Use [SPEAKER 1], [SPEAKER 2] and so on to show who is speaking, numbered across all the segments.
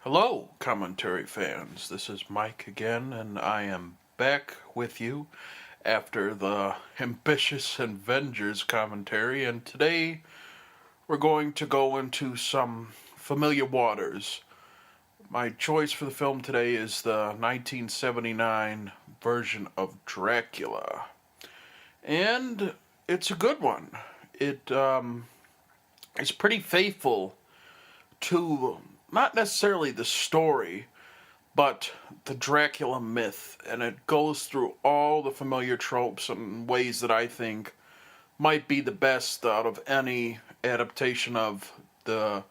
[SPEAKER 1] Hello, commentary fans. This is Mike again, and I am back with you after the Ambitious Avengers commentary. And today we're going to go into some familiar waters. My choice for the film today is the 1979 version of Dracula, and it's a good one. It's pretty faithful to not necessarily the story, but the Dracula myth, and it goes through all the familiar tropes and ways that I think might be the best out of any adaptation of the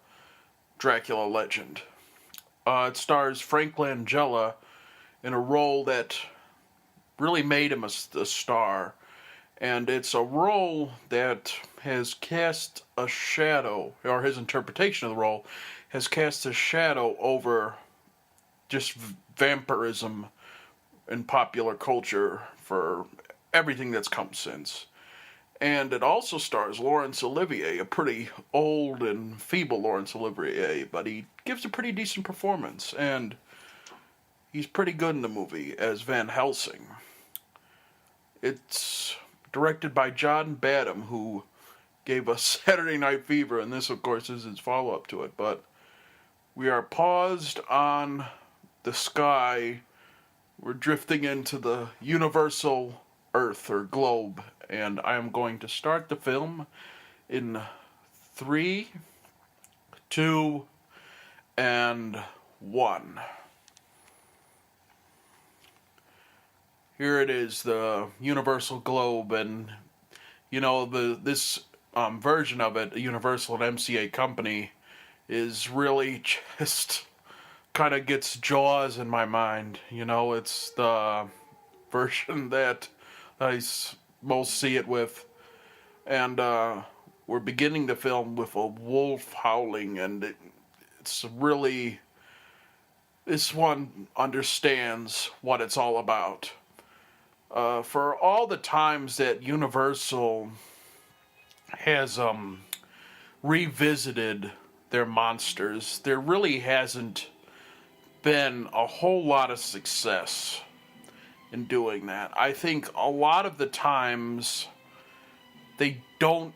[SPEAKER 1] Dracula legend. It stars Frank Langella in a role that really made him a star, and it's a role that has cast a shadow, or his interpretation of the role has cast a shadow over just vampirism in popular culture for everything that's come since. And it also stars Laurence Olivier, a pretty old and feeble Laurence Olivier, but he gives a pretty decent performance, and he's pretty good in the movie as Van Helsing. It's directed by John Badham, who gave us Saturday Night Fever, and this, of course, is his follow-up to it. But we are paused on the sky. We're drifting into the universal Earth or globe, and I am going to start the film in 3, 2, and 1. Here it is, the universal globe, and this version of it, Universal and MCA Company, is really just kind of gets Jaws in my mind. It's the version that I most see it with. And we're beginning the film with a wolf howling, and it's really, this one understands what it's all about. For all the times that Universal has revisited their monsters, there really hasn't been a whole lot of success in doing that. I think a lot of the times they don't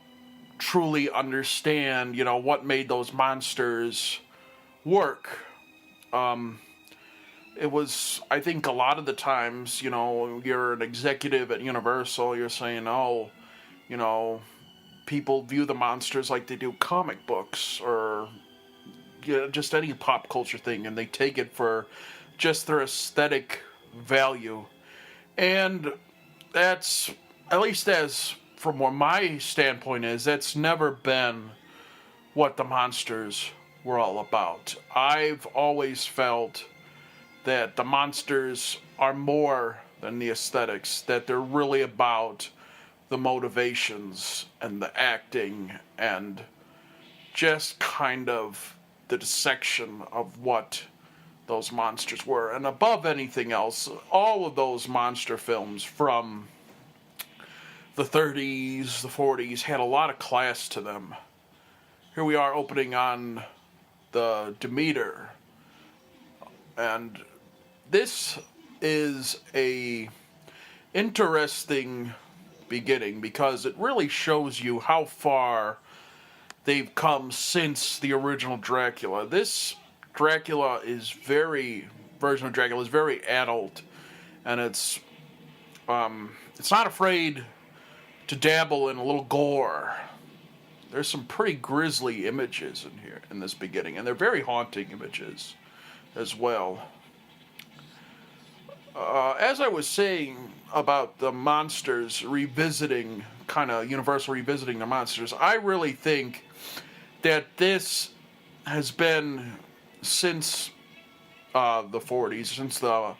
[SPEAKER 1] truly understand, what made those monsters work. It was, I think a lot of the times, you're an executive at Universal, you're saying, people view the monsters like they do comic books or just any pop culture thing, and they take it for just their aesthetic value. And that's, at least as from what my standpoint is, that's never been what the monsters were all about. I've always felt that the monsters are more than the aesthetics, that they're really about the motivations and the acting and just kind of the dissection of what those monsters were. And above anything else, all of those monster films from the 30s, the 40s, had a lot of class to them. Here we are opening on the Demeter, and this is a interesting beginning because it really shows you how far they've come since the original Dracula. This version of Dracula is very adult, and it's not afraid to dabble in a little gore. There's some pretty grisly images in here in this beginning, and they're very haunting images as well. As I was saying about the monsters revisiting, kind of Universal revisiting the monsters, I really think that this has been since the 40s, since the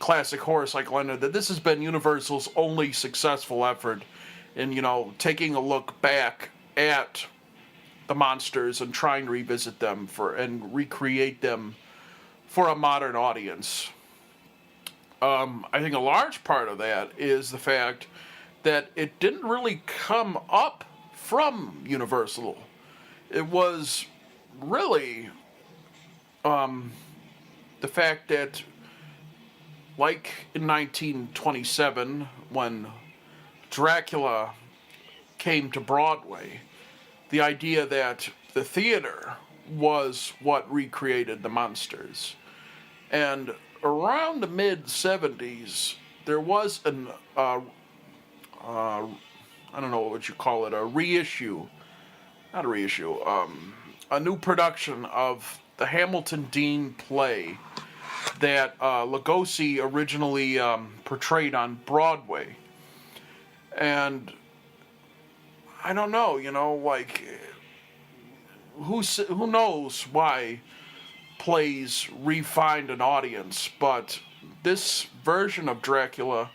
[SPEAKER 1] classic horror cycle ended, that this has been Universal's only successful effort in, taking a look back at the monsters and trying to revisit them and recreate them for a modern audience. I think a large part of that is the fact that it didn't really come up from Universal. It was really the fact that, like in 1927, when Dracula came to Broadway, the idea that the theater was what recreated the monsters. And around the mid 70s, there was I don't know what you call it, a reissue, not a reissue, a new production of the Hamilton Dean play that Lugosi originally portrayed on Broadway. And I don't know, like, who knows why plays refined an audience, but this version of Dracula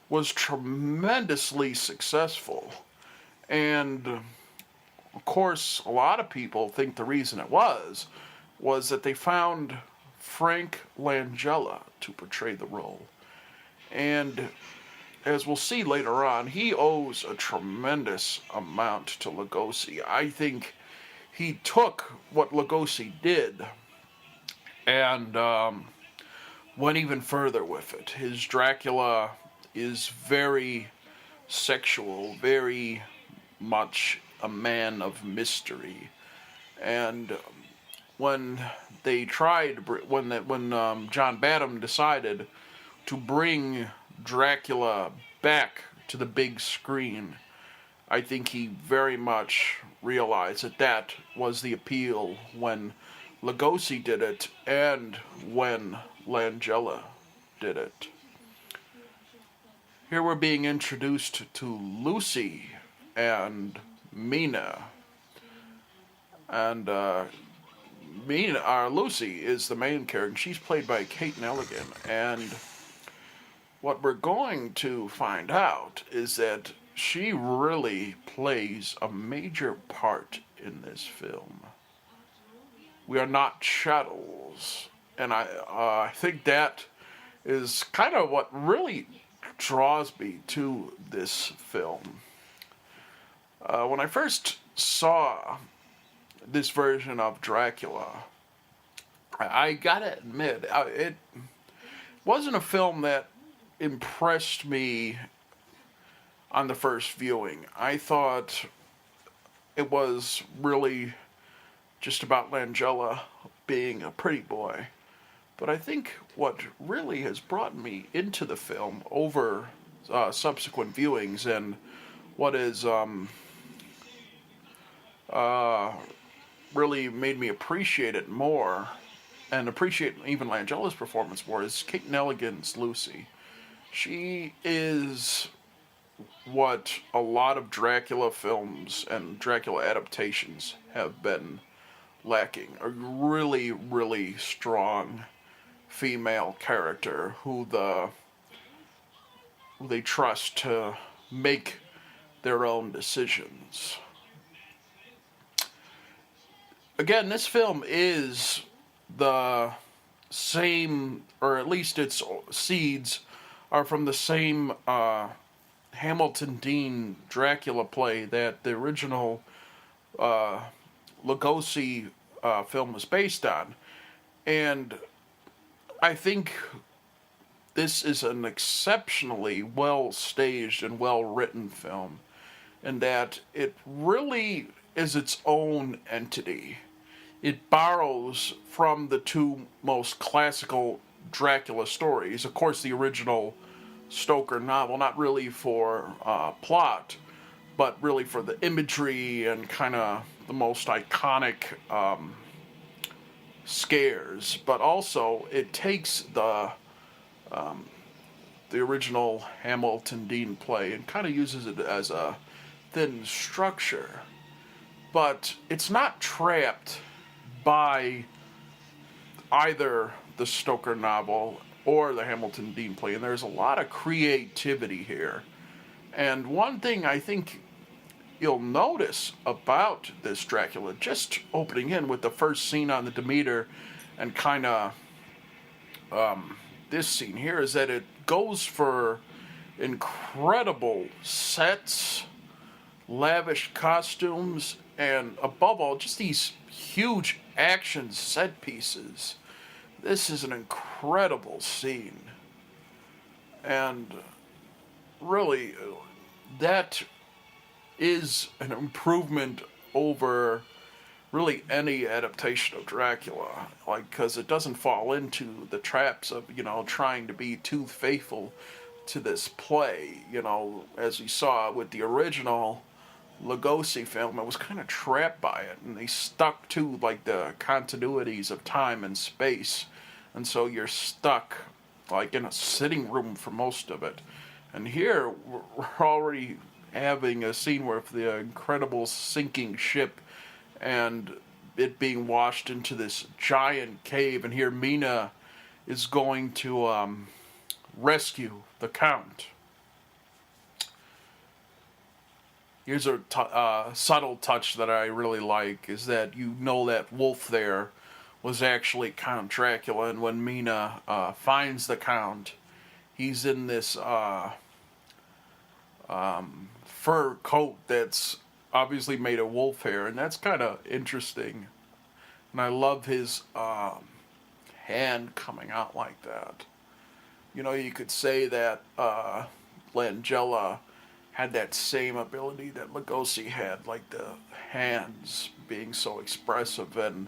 [SPEAKER 1] was tremendously successful. And of course, a lot of people think the reason it was that they found Frank Langella to portray the role. And as we'll see later on, he owes a tremendous amount to Lugosi. I think he took what Lugosi did and went even further with it. His Dracula is very sexual, very much a man of mystery. And when they tried, when John Badham decided to bring Dracula back to the big screen, I think he very much realized that that was the appeal when Lugosi did it and when Langella did it. Here we're being introduced to Lucy and Mina. And Lucy is the main character. She's played by Kate Nelligan. And what we're going to find out is that she really plays a major part in this film. We are not shadows. And I think that is kind of what really draws me to this film. When I first saw this version of Dracula, I gotta admit, it wasn't a film that impressed me on the first viewing. I thought it was really just about Langella being a pretty boy. But I think what really has brought me into the film over subsequent viewings, and what has really made me appreciate it more, and appreciate even Langella's performance more, is Kate Nelligan's Lucy. She is what a lot of Dracula films and Dracula adaptations have been lacking. A really, really strong female character who they trust to make their own decisions. Again, this film is the same, or at least its seeds are from the same Hamilton Dean Dracula play that the original Lugosi film was based on. And I think this is an exceptionally well-staged and well-written film, in that it really is its own entity. It borrows from the two most classical Dracula stories. Of course, the original Stoker novel, not really for plot, but really for the imagery and kind of the most iconic scares. But also, it takes the original Hamilton Dean play and kind of uses it as a thin structure. But it's not trapped by either the Stoker novel or the Hamilton Dean play, and there's a lot of creativity here. And one thing I think you'll notice about this Dracula, just opening in with the first scene on the Demeter and kind of this scene here, is that it goes for incredible sets, lavish costumes, and above all, just these huge action set pieces. This is an incredible scene. And really, that is an improvement over really any adaptation of Dracula, like, because it doesn't fall into the traps of, trying to be too faithful to this play. As we saw with the original Lugosi film, it was kind of trapped by it, and they stuck to, like, the continuities of time and space, and so you're stuck, like, in a sitting room for most of it. And here, we're already having a scene where the incredible sinking ship and it being washed into this giant cave, and here Mina is going to rescue the Count. Here's a subtle touch that I really like, is that that wolf there was actually Count Dracula, and when Mina finds the Count, he's in this fur coat that's obviously made of wolf hair, and that's kind of interesting. And I love his hand coming out like that. You could say that Langella had that same ability that Lugosi had, like the hands being so expressive and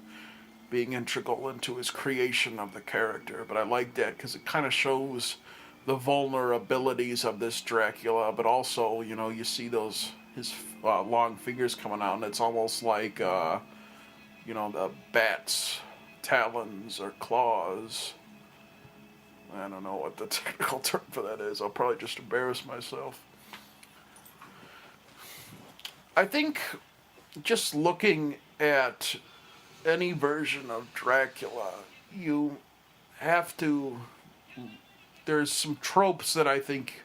[SPEAKER 1] being integral into his creation of the character. But I like that because it kind of shows the vulnerabilities of this Dracula, but also, you see his long fingers coming out, and it's almost like, the bat's talons or claws. I don't know what the technical term for that is. I'll probably just embarrass myself. I think just looking at any version of Dracula, you have to... There's some tropes that I think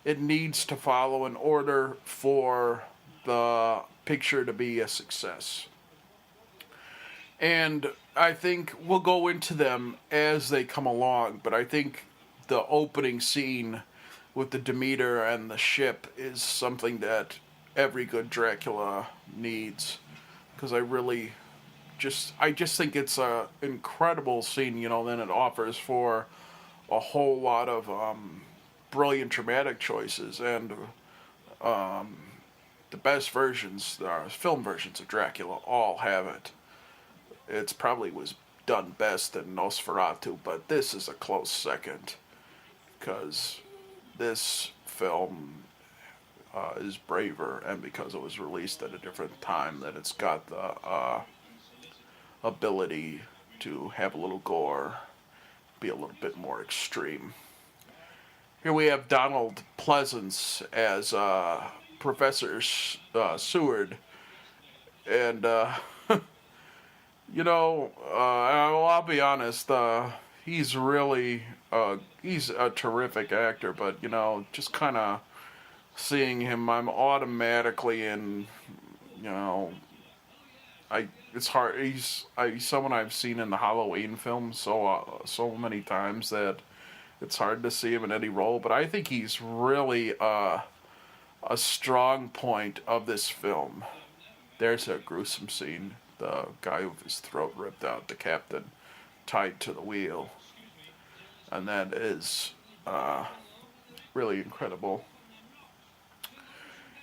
[SPEAKER 1] it needs to follow in order for the picture to be a success. And I think we'll go into them as they come along, but I think the opening scene with the Demeter and the ship is something that every good Dracula needs, because I just think it's a incredible scene. Then it offers for a whole lot of brilliant dramatic choices, and the best versions, film versions of Dracula, all have it. It's probably was done best in Nosferatu, but this is a close second, because this film is braver, and because it was released at a different time, that it's got the ability to have a little gore, be a little bit more extreme. Here we have Donald Pleasence as Professor Seward, and I'll be honest, he's really he's a terrific actor, but just kind of seeing him, I'm automatically in, it's hard. He's someone I've seen in the Halloween films so many times that it's hard to see him in any role. But I think he's really a strong point of this film. There's a gruesome scene. The guy with his throat ripped out, the captain tied to the wheel, and that is really incredible.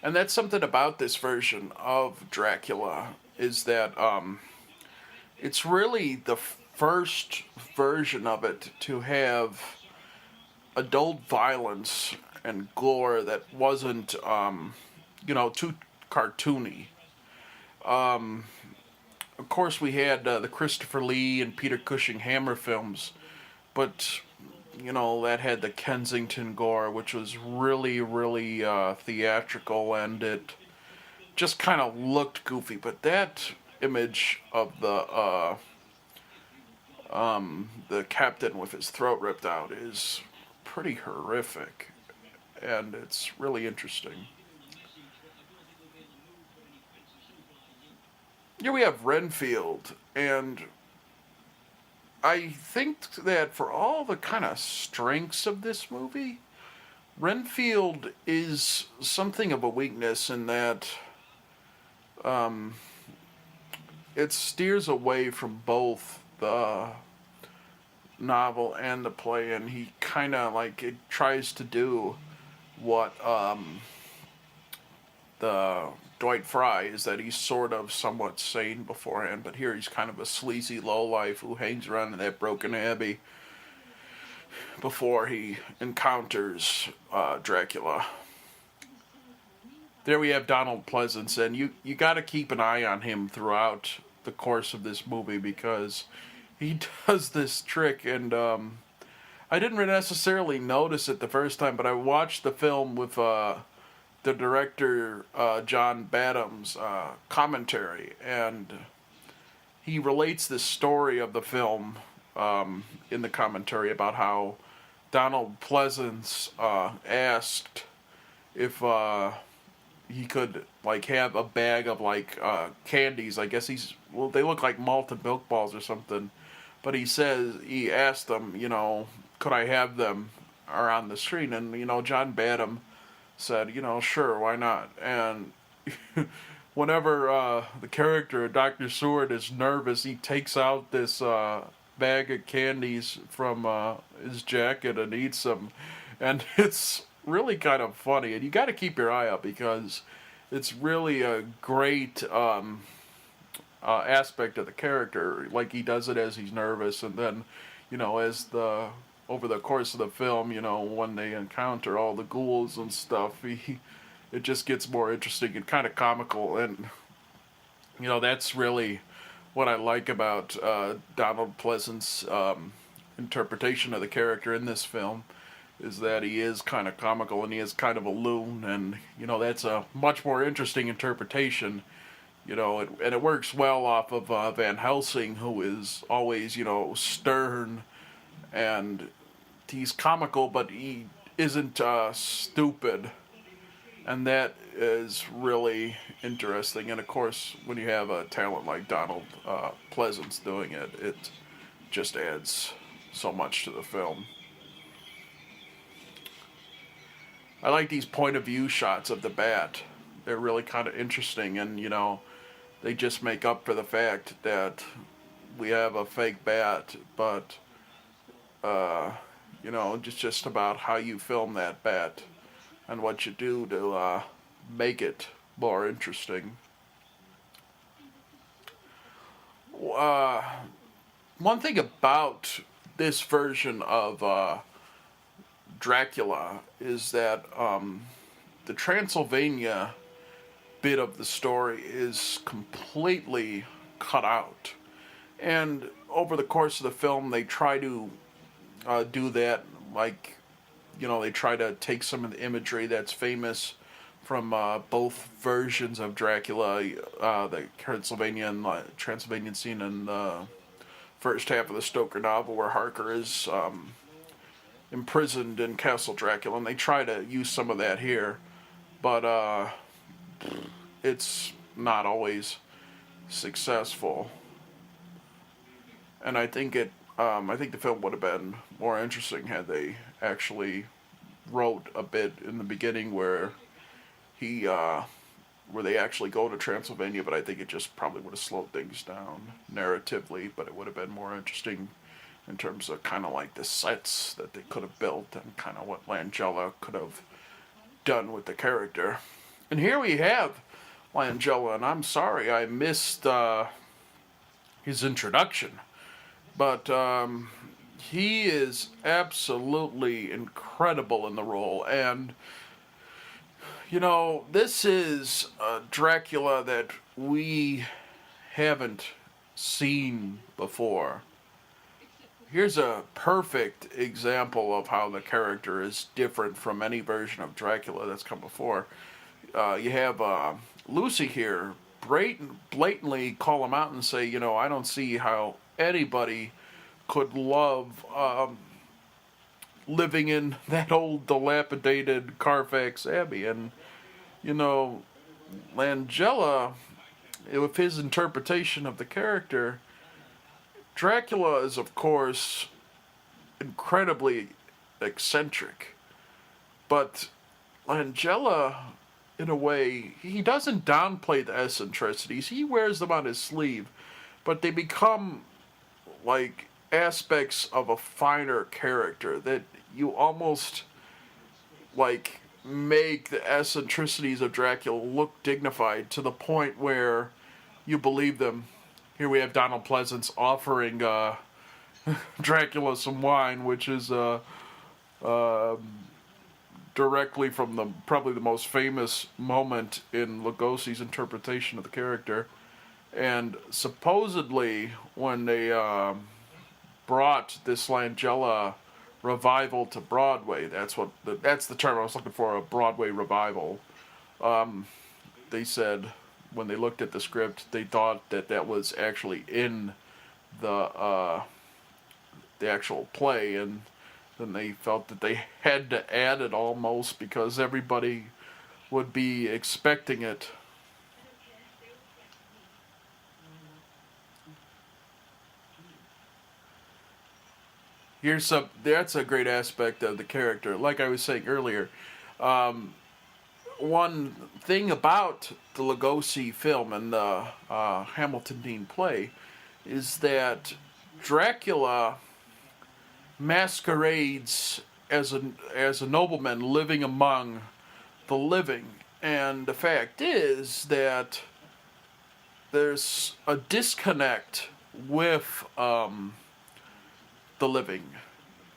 [SPEAKER 1] And that's something about this version of Dracula, is that it's really the first version of it to have adult violence and gore that wasn't, too cartoony. Of course, we had the Christopher Lee and Peter Cushing Hammer films, but that had the Kensington gore, which was really, really theatrical, and it just kind of looked goofy. But that image of the captain with his throat ripped out is pretty horrific, and it's really interesting. Here we have Renfield, and I think that for all the kind of strengths of this movie, Renfield is something of a weakness in that it steers away from both the novel and the play, and he kind of like it tries to do what the Dwight Fry is, that he's sort of somewhat sane beforehand, but here he's kind of a sleazy lowlife who hangs around in that broken abbey before he encounters Dracula. There we have Donald Pleasence, and you got to keep an eye on him throughout the course of this movie because he does this trick, and I didn't necessarily notice it the first time, but I watched the film with the director John Badham's commentary, and he relates this story of the film in the commentary about how Donald Pleasence asked if he could like have a bag of like candies. I guess they look like malted milk balls or something. But he asked them, could I have them around the street? And John Badham said, sure, why not? And whenever the character Dr. Seward is nervous, he takes out this bag of candies from his jacket and eats them, and it's really kind of funny. And you got to keep your eye out because it's really a great aspect of the character. Like he does it as he's nervous, and then as over the course of the film, when they encounter all the ghouls and stuff, it just gets more interesting and kind of comical. And that's really what I like about Donald Pleasence's interpretation of the character in this film, is that he is kind of comical and he is kind of a loon, and that's a much more interesting interpretation. And it works well off of Van Helsing, who is always stern, and he's comical, but he isn't stupid, and that is really interesting. And of course, when you have a talent like Donald Pleasence doing it, it just adds so much to the film. I like these point of view shots of the bat. They're really kind of interesting, and they just make up for the fact that we have a fake bat, but just about how you film that bat and what you do to make it more interesting. One thing about this version of Dracula is that the Transylvania bit of the story is completely cut out. And over the course of the film, they try to do that, like, they try to take some of the imagery that's famous from both versions of Dracula, the Transylvanian scene in the first half of the Stoker novel where Harker is imprisoned in Castle Dracula, and they try to use some of that here, but it's not always successful. And I think the film would have been more interesting had they actually wrote a bit in the beginning where they actually go to Transylvania, but I think it just probably would have slowed things down narratively, but it would have been more interesting in terms of kind of like the sets that they could have built and kind of what Langella could have done with the character. And here we have Langella, and I'm sorry I missed his introduction, but he is absolutely incredible in the role. And this is a Dracula that we haven't seen before. Here's a perfect example of how the character is different from any version of Dracula that's come before. You have Lucy here blatantly call him out and say, I don't see how anybody could love living in that old dilapidated Carfax Abbey. And, Langella, with his interpretation of the character, Dracula is, of course, incredibly eccentric. But Langella, in a way, he doesn't downplay the eccentricities. He wears them on his sleeve. but they become like aspects of a finer character that you almost like make the eccentricities of Dracula look dignified to the point where you believe them. Here we have Donald Pleasence offering Dracula some wine, which is directly from the probably the most famous moment in Lugosi's interpretation of the character. And supposedly, when they brought this Langella revival to Broadway, that's the term I was looking for, a Broadway revival. They said when they looked at the script, they thought that that was actually in the actual play, and then they felt that they had to add it almost because everybody would be expecting it. That's a great aspect of the character. Like I was saying earlier, one thing about the Lugosi film and the Hamilton Dean play is that Dracula masquerades as a nobleman living among the living, and the fact is that there's a disconnect with the living,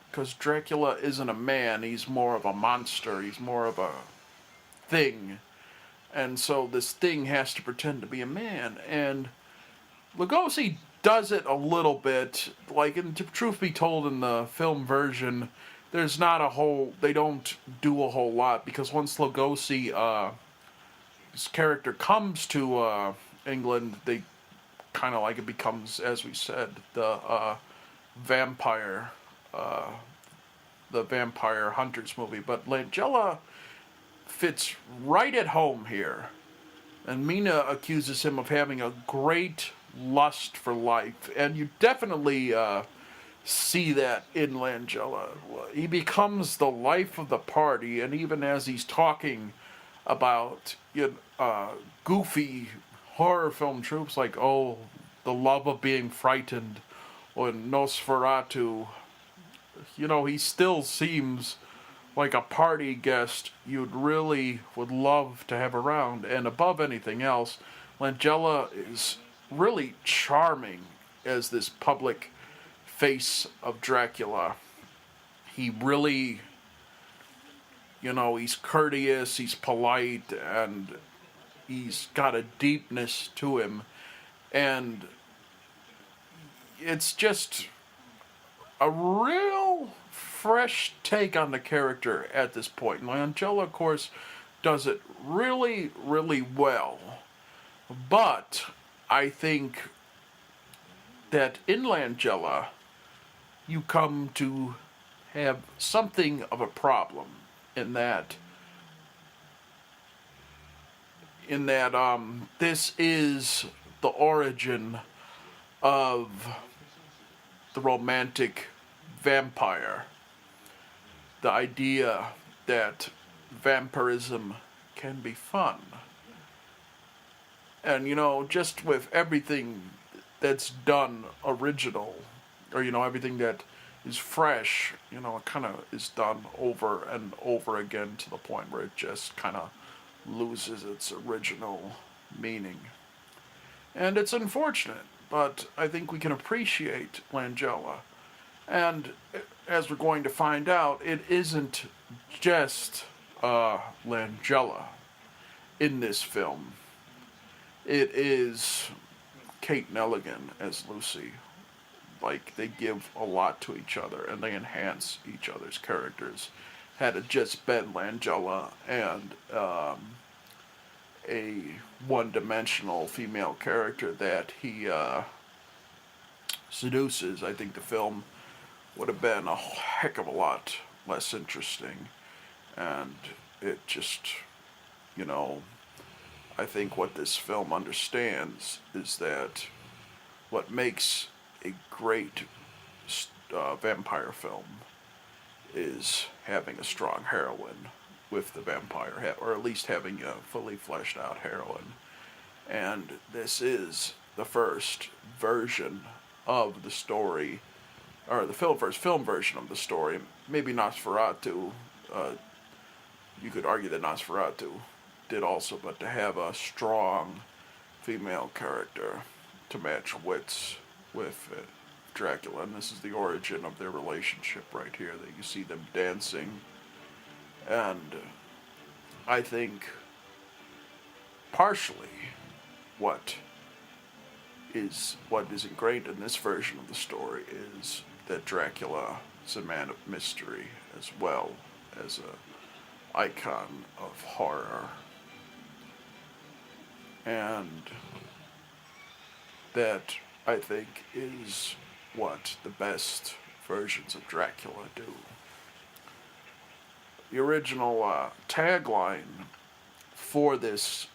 [SPEAKER 1] because Dracula isn't a man, he's more of a monster, he's more of a thing, and so this thing has to pretend to be a man. And Lugosi does it a little bit, like, and to truth be told, in the film version there's not a whole, they don't do a whole lot, because once Lugosi his character comes to England, they kind of like, it becomes, as we said, vampire uh, the vampire hunters movie. But Langella fits right at home here, and Mina accuses him of having a great lust for life, and you definitely see that in Langella. He becomes the life of the party, and even as he's talking about goofy horror film tropes like, oh, the love of being frightened, or Nosferatu, he still seems like a party guest you'd really would love to have around. And above anything else, Langella is really charming as this public face of Dracula. He really, he's courteous, he's polite, and he's got a deepness to him. And it's just a real fresh take on the character at this point. And Langella, of course, does it really, really well. But I think that in Langella, you come to have something of a problem in that this is the origin of the romantic vampire. The idea that vampirism can be fun. And, just with everything that's done original, or, everything that is fresh, it kind of is done over and over again to the point where it just kind of loses its original meaning. And it's unfortunate, but I think we can appreciate Langella. And as we're going to find out, it isn't just Langella in this film. It is Kate Nelligan as Lucy. Like, they give a lot to each other, and they enhance each other's characters. Had it just been Langella and a one-dimensional female character that he seduces, I think the film would have been a heck of a lot less interesting. And it just, I think what this film understands is that what makes a great vampire film is having a strong heroine with the vampire, or at least having a fully fleshed out heroine. And this is the first version of the story, or the first film version of the story. Maybe Nosferatu, you could argue that Nosferatu did also, but to have a strong female character to match wits with Dracula, and this is the origin of their relationship right here, that you see them dancing, and I think partially what is ingrained in this version of the story is that Dracula is a man of mystery as well as a icon of horror, and that I think is what the best versions of Dracula do. The original tagline for this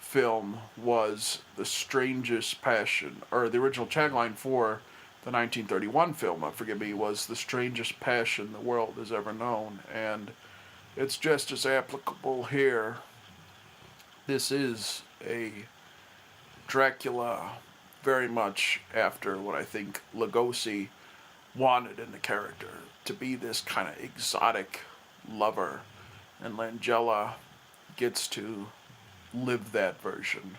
[SPEAKER 1] film was the strangest passion, or the original tagline for the 1931 film, forgive me, was the strangest passion the world has ever known, and it's just as applicable here. This is a Dracula very much after what I think Lugosi wanted in the character, to be this kind of exotic lover, and Langella gets to live that version.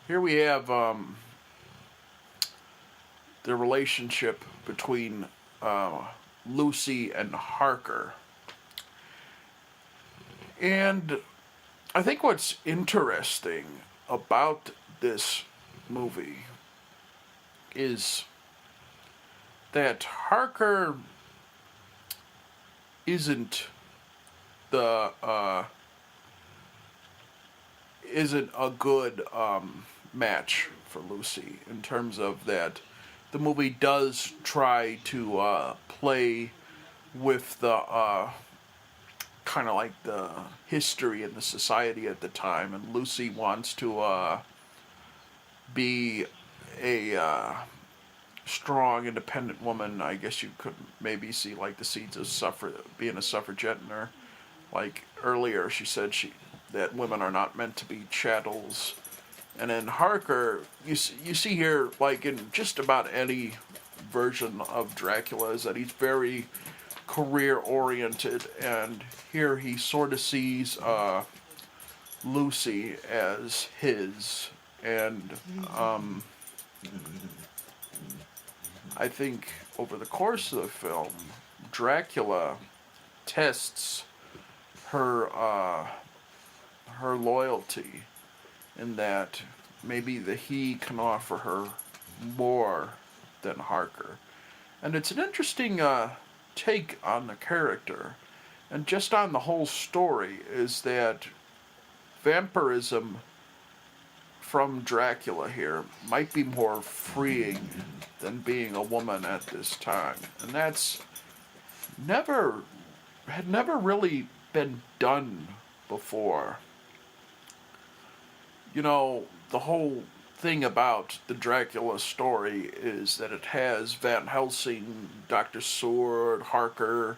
[SPEAKER 1] Here we have the relationship between Lucy and Harker. And I think what's interesting about this movie is that Harker isn't a good match for Lucy, in terms of that the movie does try to play with the kind of like the history and the society at the time, and Lucy wants to be a strong, independent woman. I guess you could maybe see like the seeds of being a suffragette in her. Like earlier, she said that women are not meant to be chattels. And in Harker, you see here, like in just about any version of Dracula, is that he's very career-oriented, and here he sort of sees Lucy as his, and I think over the course of the film, Dracula tests her loyalty, in that maybe he can offer her more than Harker. And it's an interesting take on the character, and just on the whole story, is that vampirism from Dracula here might be more freeing than being a woman at this time. And that's had never really been done before. You know, the whole thing about the Dracula story is that it has Van Helsing, Dr. Seward, Harker,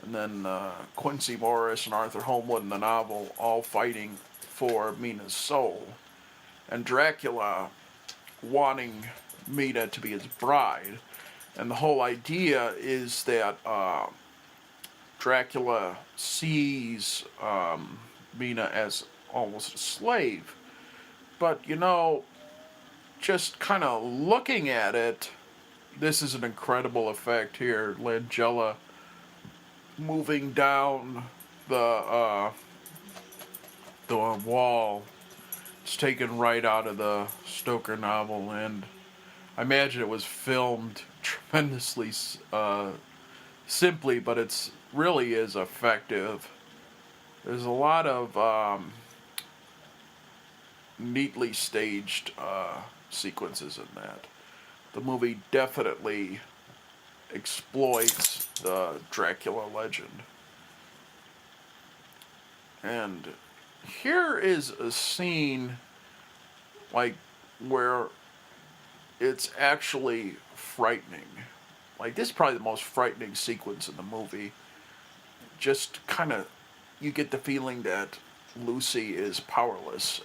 [SPEAKER 1] and then Quincy Morris and Arthur Homewood in the novel all fighting for Mina's soul. And Dracula wanting Mina to be his bride. And the whole idea is that Dracula sees Mina as almost a slave. But, you know, just kind of looking at it, this is an incredible effect here. Langella moving down the wall. It's taken right out of the Stoker novel, and I imagine it was filmed tremendously simply, but it's really is effective. There's a lot of neatly staged sequences in that. The movie definitely exploits the Dracula legend. And here is a scene like where it's actually frightening. Like, this is probably the most frightening sequence in the movie. Just kind of you get the feeling that Lucy is powerless,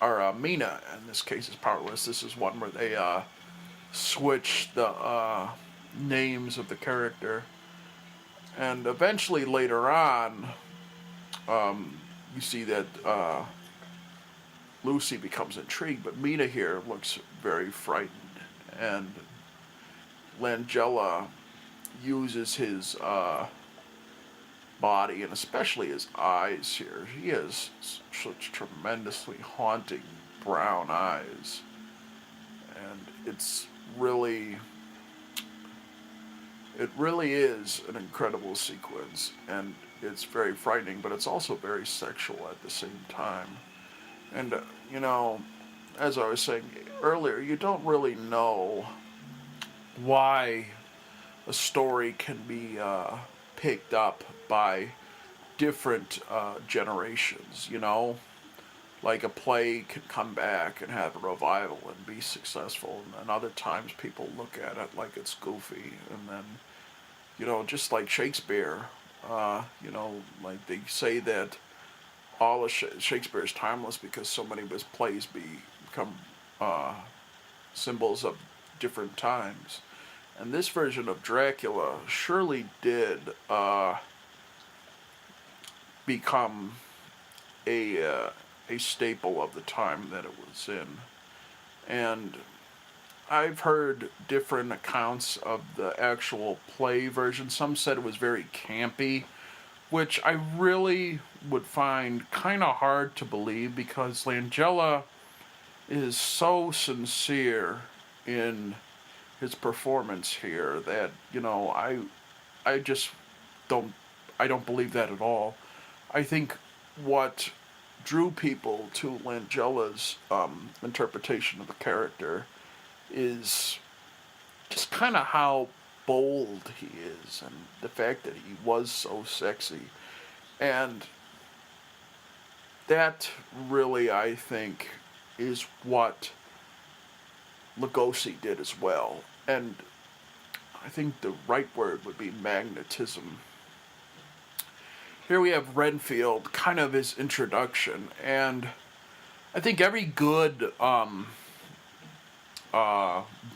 [SPEAKER 1] or Mina in this case is powerless. This is one where they switch the names of the character, and eventually later on, you see that Lucy becomes intrigued, but Mina here looks very frightened, and Langella uses his body and especially his eyes here. He has such tremendously haunting brown eyes, and it really is an incredible sequence, and it's very frightening, but it's also very sexual at the same time. And you know, as I was saying earlier, you don't really know why a story can be picked up by different generations, you know? Like a play can come back and have a revival and be successful, and then other times people look at it like it's goofy, and then, you know, just like Shakespeare, you know, like they say that all of Shakespeare is timeless because so many of his plays become symbols of different times. And this version of Dracula surely did become a staple of the time that it was in. And I've heard different accounts of the actual play version. Some said it was very campy, which I really would find kind of hard to believe because Langella is so sincere in his performance here that, you know, I just don't believe that at all. I think what drew people to Langella's interpretation of the character is just kind of how bold he is and the fact that he was so sexy. And that really, I think, is what Lugosi did as well. And I think the right word would be magnetism. Here we have Renfield, kind of his introduction, and I think every good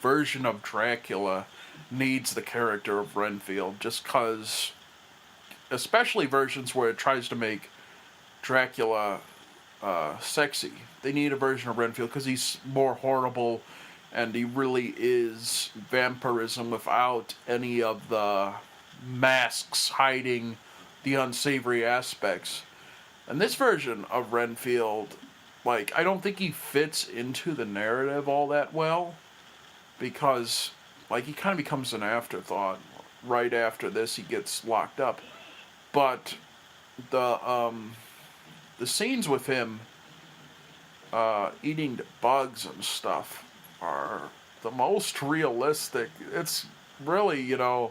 [SPEAKER 1] version of Dracula needs the character of Renfield, just because, especially versions where it tries to make Dracula sexy. They need a version of Renfield because he's more horrible, and he really is vampirism without any of the masks hiding the unsavory aspects. And this version of Renfield, like, I don't think he fits into the narrative all that well, because, like, he kind of becomes an afterthought. Right after this, he gets locked up. But the scenes with him eating the bugs and stuff are the most realistic. It's really, you know,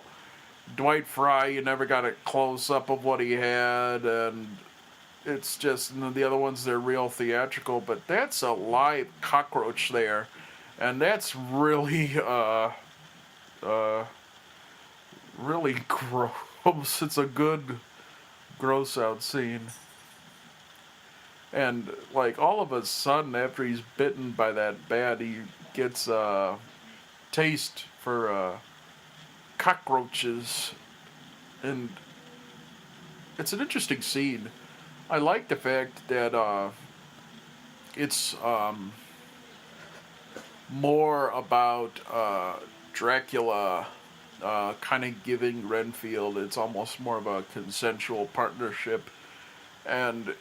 [SPEAKER 1] Dwight Fry, you never got a close-up of what he had, and it's just, you know, the other ones, they're real theatrical, but that's a live cockroach there, and that's really, really gross. It's a good gross-out scene. And, like, all of a sudden, after he's bitten by that bat, he gets a taste for cockroaches, and it's an interesting scene. I like the fact that it's more about Dracula kind of giving Renfield, it's almost more of a consensual partnership, and,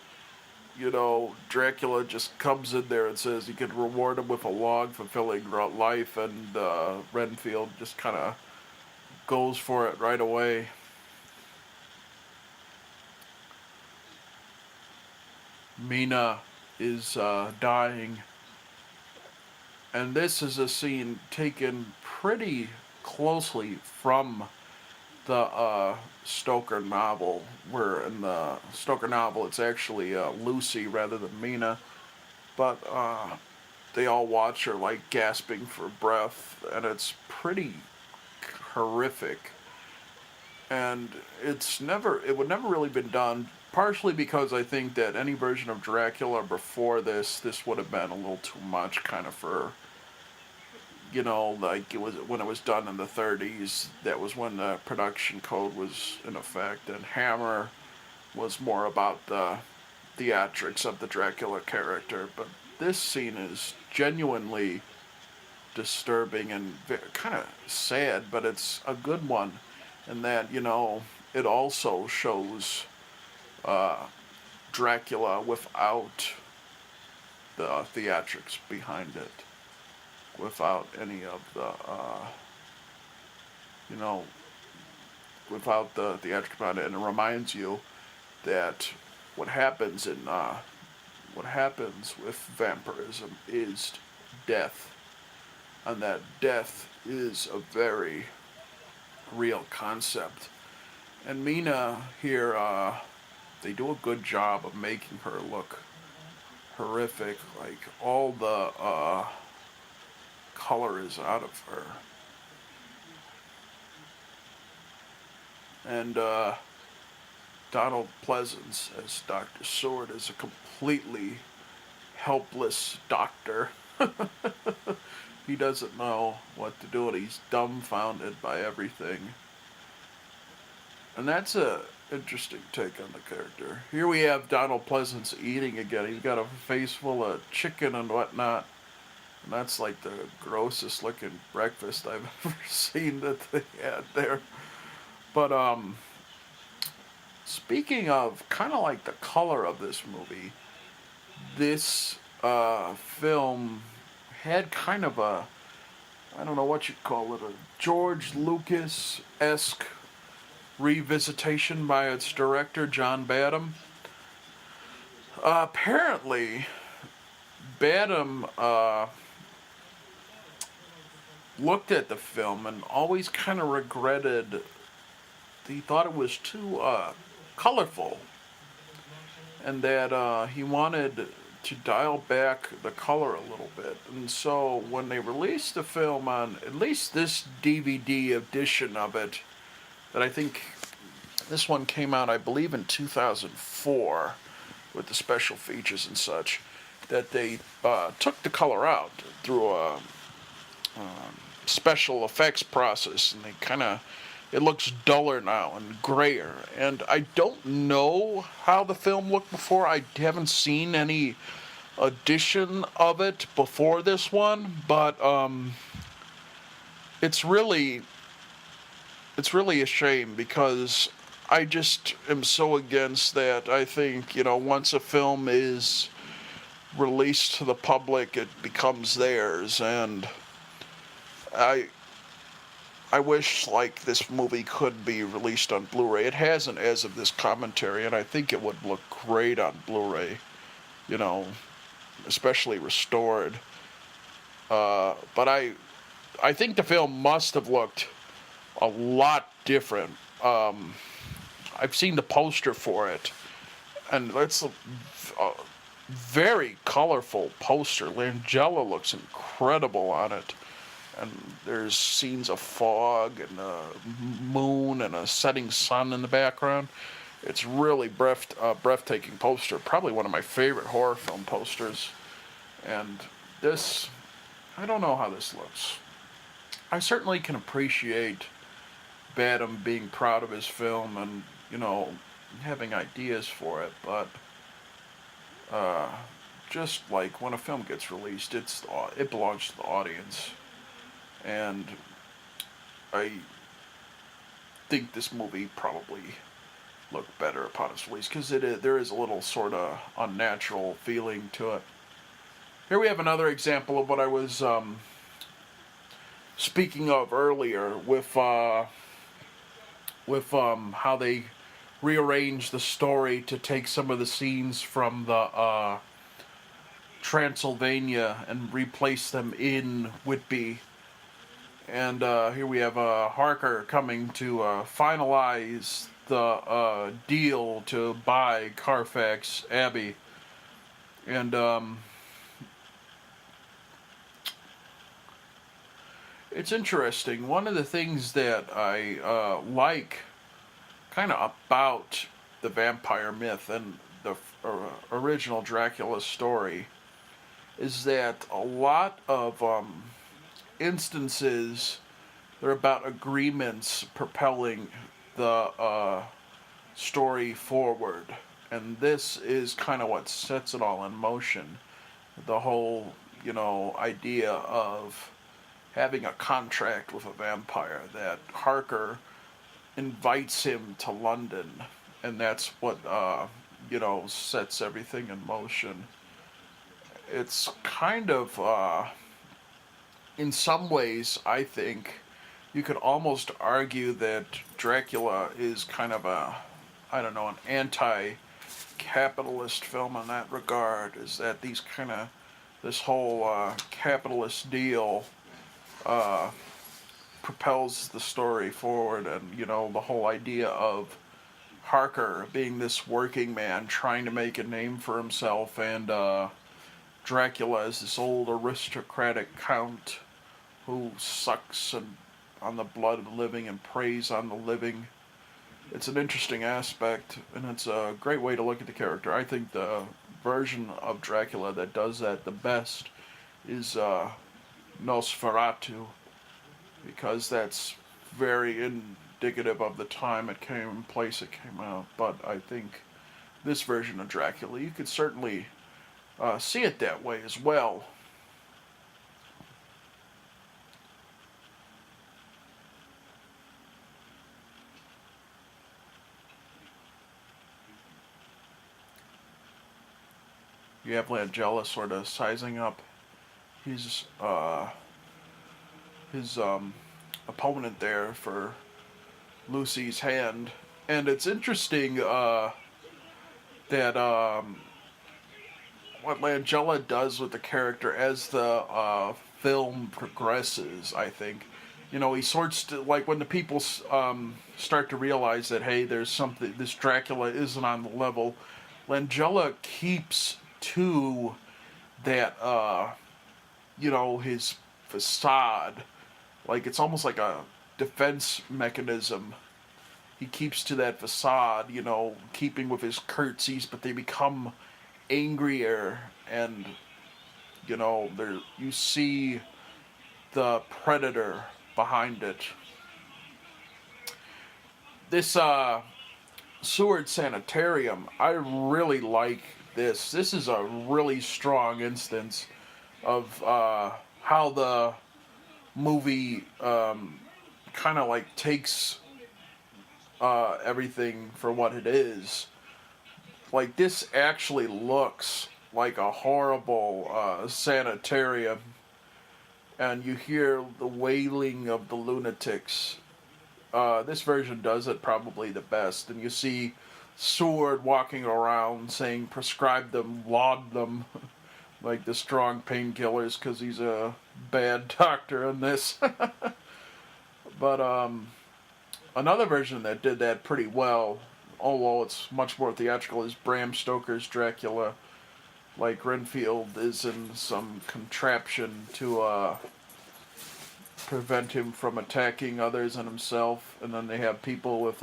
[SPEAKER 1] you know, Dracula just comes in there and says he could reward him with a long, fulfilling life, and Renfield just kind of goes for it right away. Mina is dying, and this is a scene taken pretty closely from the Stoker novel, where in the Stoker novel it's actually Lucy rather than Mina, but they all watch her like gasping for breath, and it's pretty horrific, and it would never really been done partially because I think that any version of Dracula before this would have been a little too much, kind of for, like it was when it was done in the 30s. That was when the production code was in effect, and Hammer was more about the theatrics of the Dracula character. But this scene is genuinely disturbing and kind of sad, but it's a good one, in that it also shows uh, Dracula without the theatrics behind it, without any of the you know without the theatrics behind it, and it reminds you that what happens in what happens with vampirism is death, and that death is a very real concept. And Mina here, they do a good job of making her look horrific. Like, all the color is out of her. And Donald Pleasence as Dr. Sword is a completely helpless doctor. He doesn't know what to do, and he's dumbfounded by everything. And that's a interesting take on the character. Here we have Donald Pleasence eating again. He's got a face full of chicken and whatnot. And that's like the grossest looking breakfast I've ever seen that they had there. But speaking of kind of like the color of this movie, this film had kind of a, I don't know what you'd call it, a George Lucas-esque revisitation by its director, John Badham. Apparently, Badham looked at the film and always kind of regretted, he thought it was too colorful, and that he wanted to dial back the color a little bit. And so when they released the film on at least this DVD edition of it, that I think this one came out, I believe, in 2004 with the special features and such, that they took the color out through a special effects process, and it looks duller now and grayer. And I don't know how the film looked before. I haven't seen any edition of it before this one, but it's really a shame, because I just am so against that. I think, once a film is released to the public, it becomes theirs, and I wish, like, this movie could be released on Blu-ray. It hasn't as of this commentary, and I think it would look great on Blu-ray, especially restored. But I think the film must have looked a lot different. I've seen the poster for it, and it's a very colorful poster. Langella looks incredible on it. And there's scenes of fog and a moon and a setting sun in the background. It's really breathtaking poster. Probably one of my favorite horror film posters. And this, I don't know how this looks. I certainly can appreciate Badham being proud of his film and, having ideas for it. But just like when a film gets released, it belongs to the audience. And I think this movie probably looked better upon its release, because there is a little sort of unnatural feeling to it. Here we have another example of what I was speaking of earlier with how they rearranged the story to take some of the scenes from the Transylvania and replace them in Whitby. And here we have Harker coming to finalize the deal to buy Carfax Abbey. And it's interesting. One of the things that I like kind of about the vampire myth and the original Dracula story is that a lot of instances they're about agreements propelling the story forward, and this is kind of what sets it all in motion. The whole, idea of having a contract with a vampire that Harker invites him to London, and that's what sets everything in motion. It's kind of in some ways, I think you could almost argue that Dracula is kind of an anti-capitalist film in that regard. Is that this whole capitalist deal propels the story forward, and the whole idea of Harker being this working man trying to make a name for himself, and Dracula is this old aristocratic count who sucks on the blood of the living and preys on the living. It's an interesting aspect, and it's a great way to look at the character. I think the version of Dracula that does that the best is Nosferatu, because that's very indicative of the time it came out. But I think this version of Dracula, you could certainly see it that way as well. You have Langella sort of sizing up his opponent there for Lucy's hand, and it's interesting that what Langella does with the character as the film progresses. I think, he sorts to, like, when the people start to realize that, hey, there's something, this Dracula isn't on the level. Langella keeps to that his facade, like it's almost like a defense mechanism. He keeps to that facade, keeping with his curtsies, but they become angrier, and there you see the predator behind it. This Seward Sanitarium, I really like this. This is a really strong instance of how the movie kind of like takes everything for what it is. Like, this actually looks like a horrible sanitarium, and you hear the wailing of the lunatics. This version does it probably the best, and you see Seward walking around saying prescribe them, laud them, like the strong painkillers, because he's a bad doctor in this. But another version that did that pretty well, although it's much more theatrical, is Bram Stoker's Dracula. Like, Renfield is in some contraption to prevent him from attacking others and himself, and then they have people with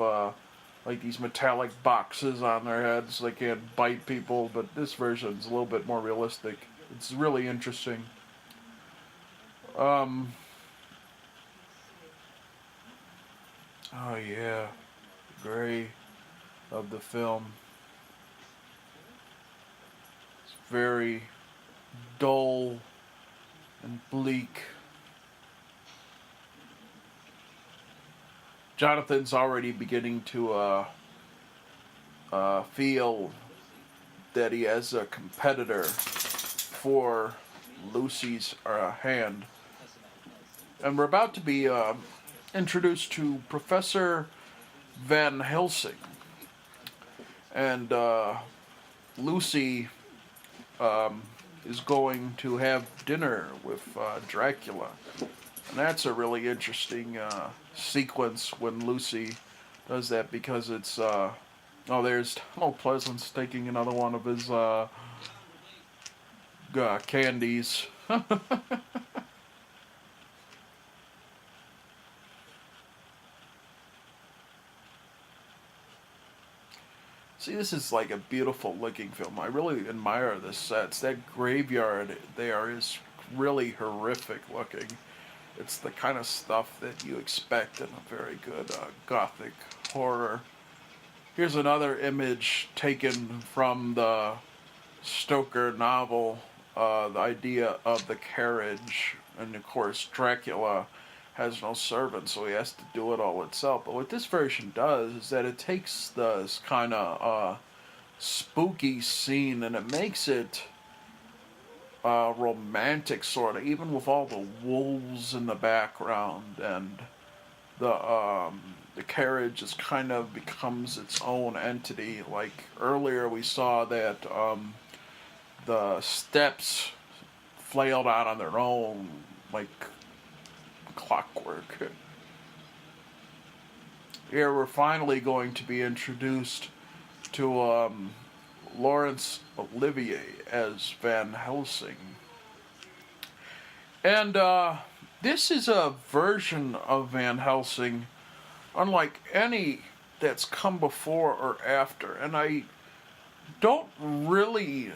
[SPEAKER 1] like these metallic boxes on their heads so they can't bite people, but this version's a little bit more realistic. It's really interesting. Oh yeah, gray of the film. It's very dull and bleak. Jonathan's already beginning to feel that he has a competitor for Lucy's hand. And we're about to be introduced to Professor Van Helsing. And Lucy is going to have dinner with Dracula. And that's a really interesting sequence when Lucy does that, because it's there's Pleasence taking another one of his candies. See, this is like a beautiful looking film. I really admire the sets. That graveyard there is really horrific looking. It's the kind of stuff that you expect in a very good gothic horror. Here's another image taken from the Stoker novel, the idea of the carriage. And of course, Dracula has no servant, so he has to do it all itself. But what this version does is that it takes this kind of spooky scene and it makes it romantic, sort of, even with all the wolves in the background, and the carriage is kind of becomes its own entity. Like earlier, we saw that the steps flailed out on their own, like clockwork. Here we're finally going to be introduced to Laurence Olivier as Van Helsing. And this is a version of Van Helsing unlike any that's come before or after. And I don't really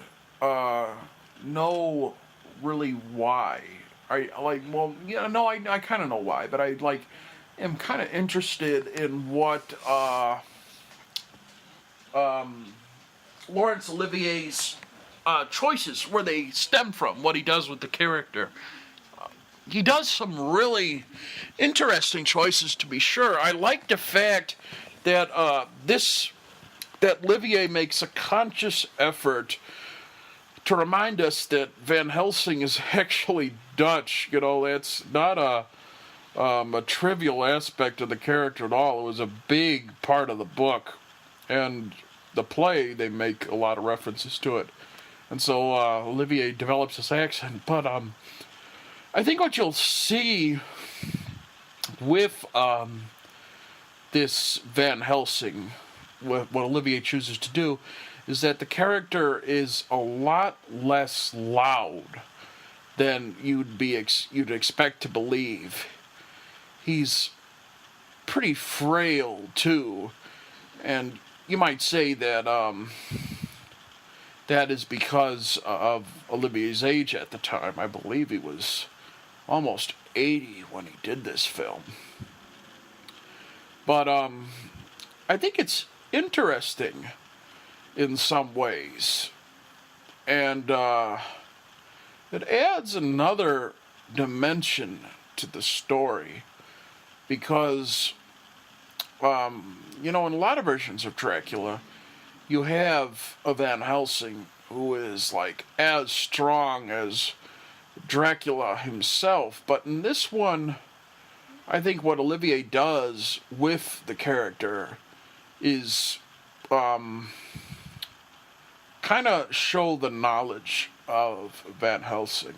[SPEAKER 1] know really why. I kind of know why, but I am kind of interested in what Laurence Olivier's choices, where they stem from, what he does with the character. He does some really interesting choices, to be sure. I like the fact that that Olivier makes a conscious effort to remind us that Van Helsing is actually Dutch. You know, that's not a trivial aspect of the character at all. It was a big part of the book, and the play, they make a lot of references to it. And so Olivier develops this accent. But I think what you'll see with this Van Helsing, what Olivier chooses to do, is that the character is a lot less loud than you'd expect to believe. He's pretty frail too, and you might say that that is because of Olivier's age at the time. I believe he was almost 80 when he did this film. But I think it's interesting in some ways, and it adds another dimension to the story, because in a lot of versions of Dracula, you have a Van Helsing who is like as strong as Dracula himself. But in this one, I think what Olivier does with the character is kind of show the knowledge of Van Helsing.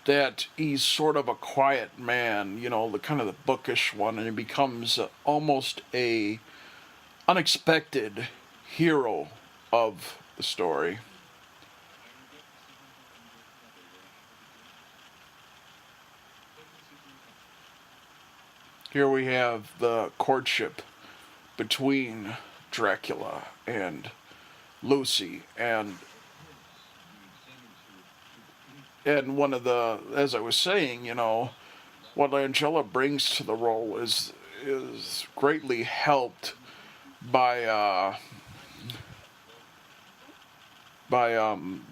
[SPEAKER 1] That he's sort of a quiet man, the kind of the bookish one, and he becomes almost a unexpected hero of the story. Here we have the courtship between Dracula and Lucy, and one of the, as I was saying, what Langella brings to the role is greatly helped by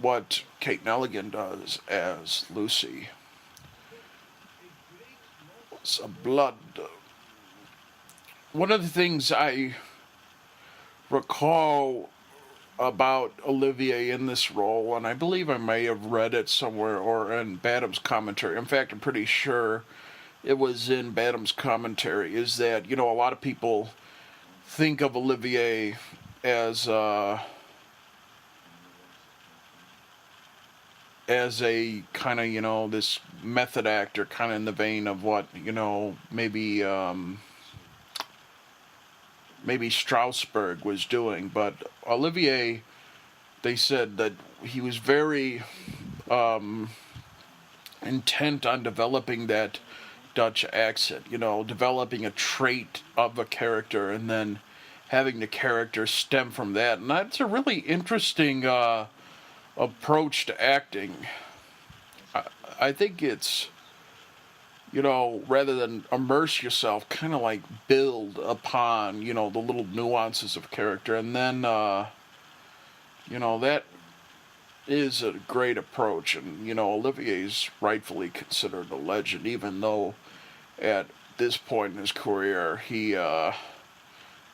[SPEAKER 1] what Kate Nelligan does as Lucy. It's a blood. One of the things I recall about Olivier in this role, and I believe I may have read it somewhere or in Badham's commentary. In fact, I'm pretty sure it was in Badham's commentary, is that, a lot of people think of Olivier as a kind of, this method actor, kind of in the vein of what, maybe Strasberg was doing. But Olivier, they said that he was very intent on developing that Dutch accent, developing a trait of a character and then having the character stem from that. And that's a really interesting approach to acting. I think it's, rather than immerse yourself, kind of like build upon, the little nuances of character. And then, that is a great approach. And, Olivier's rightfully considered a legend, even though at this point in his career, he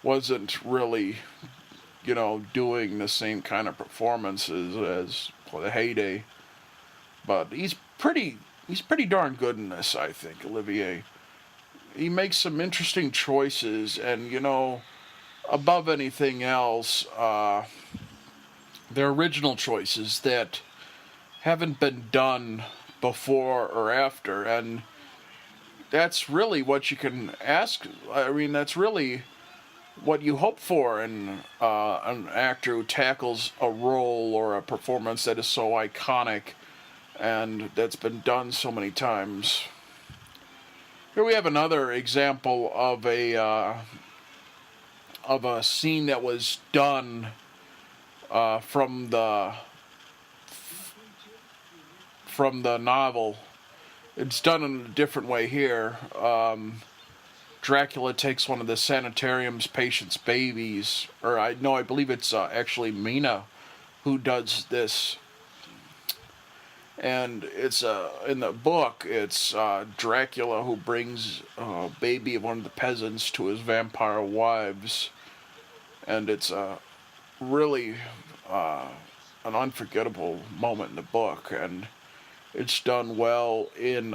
[SPEAKER 1] wasn't really, doing the same kind of performances as the heyday. But he's pretty darn good in this, I think, Olivier. He makes some interesting choices, and, above anything else, they're original choices that haven't been done before or after, and that's really what you can ask. I mean, that's really what you hope for in an actor who tackles a role or a performance that is so iconic and that's been done so many times. Here we have another example of a scene that was done from the novel. It's done in a different way here. Dracula takes one of the sanitarium's patient's babies, or I believe it's actually Mina who does this. And it's in the book, it's Dracula who brings a baby of one of the peasants to his vampire wives, and it's really an unforgettable moment in the book, and it's done well in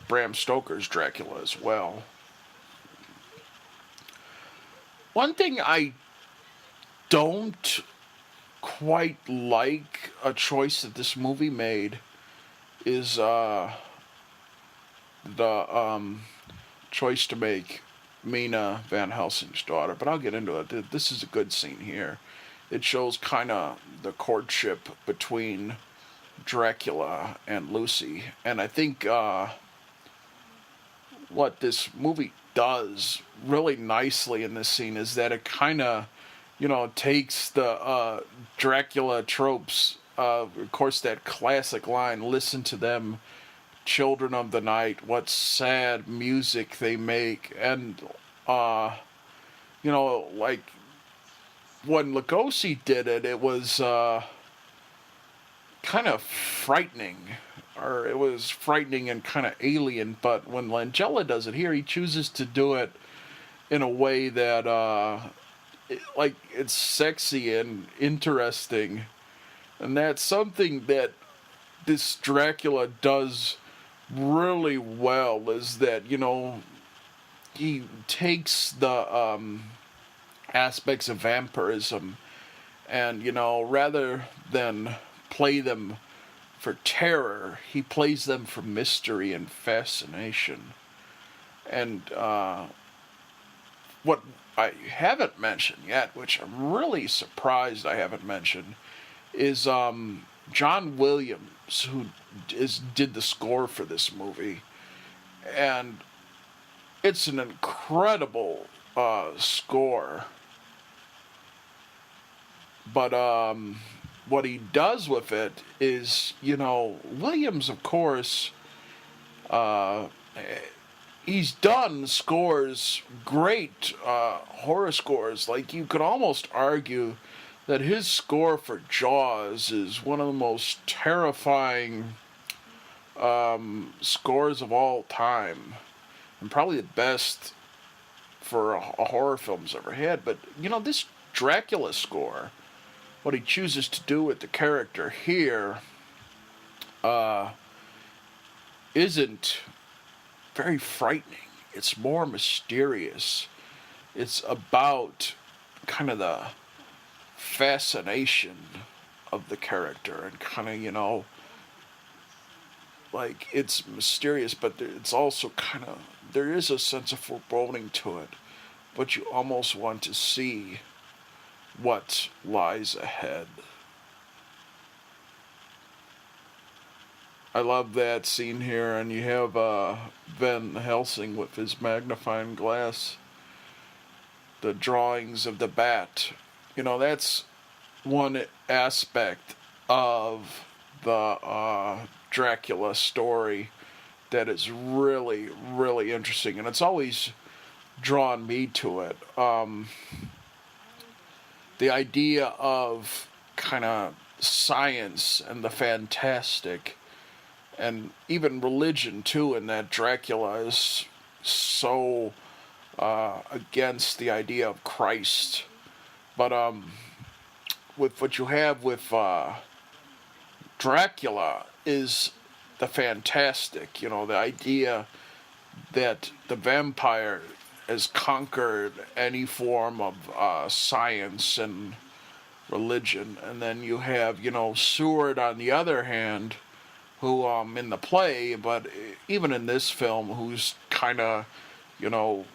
[SPEAKER 1] Bram Stoker's Dracula as well. One thing I don't quite like a choice that this movie made is the choice to make Mina Van Helsing's daughter, but I'll get into it. This is a good scene here. It shows kind of the courtship between Dracula and Lucy, and I think what this movie does really nicely in this scene is that it kind of takes the Dracula tropes, of course, that classic line, listen to them, children of the night, what sad music they make, and, like, when Lugosi did it, it was kind of frightening, or it was frightening and kind of alien, but when Langella does it here, he chooses to do it in a way that, it's sexy and interesting, and that's something that this Dracula does really well, is that, he takes the aspects of vampirism and, rather than play them for terror, he plays them for mystery and fascination. And what I haven't mentioned yet, which I'm really surprised I haven't mentioned, is John Williams, who did the score for this movie. And it's an incredible score. But what he does with it is, Williams, of course, he's done scores, great horror scores. Like, you could almost argue that his score for Jaws is one of the most terrifying scores of all time, and probably the best for a horror film's ever had. But, this Dracula score, what he chooses to do with the character here, isn't very frightening. It's more mysterious. It's about kind of the fascination of the character, and kind of, like, it's mysterious, but it's also kind of, there is a sense of foreboding to it, but you almost want to see what lies ahead. I love that scene here, and you have Van Helsing with his magnifying glass, the drawings of the bat. You know, that's one aspect of the Dracula story that is really, really interesting, and it's always drawn me to it. The idea of kind of science and the fantastic, and even religion too, in that Dracula is so against the idea of Christ. But with what you have with Dracula is the fantastic, you know, the idea that the vampire has conquered any form of science and religion. And then you have, you know, Seward on the other hand, who in the play, but even in this film, who's kind of, you know,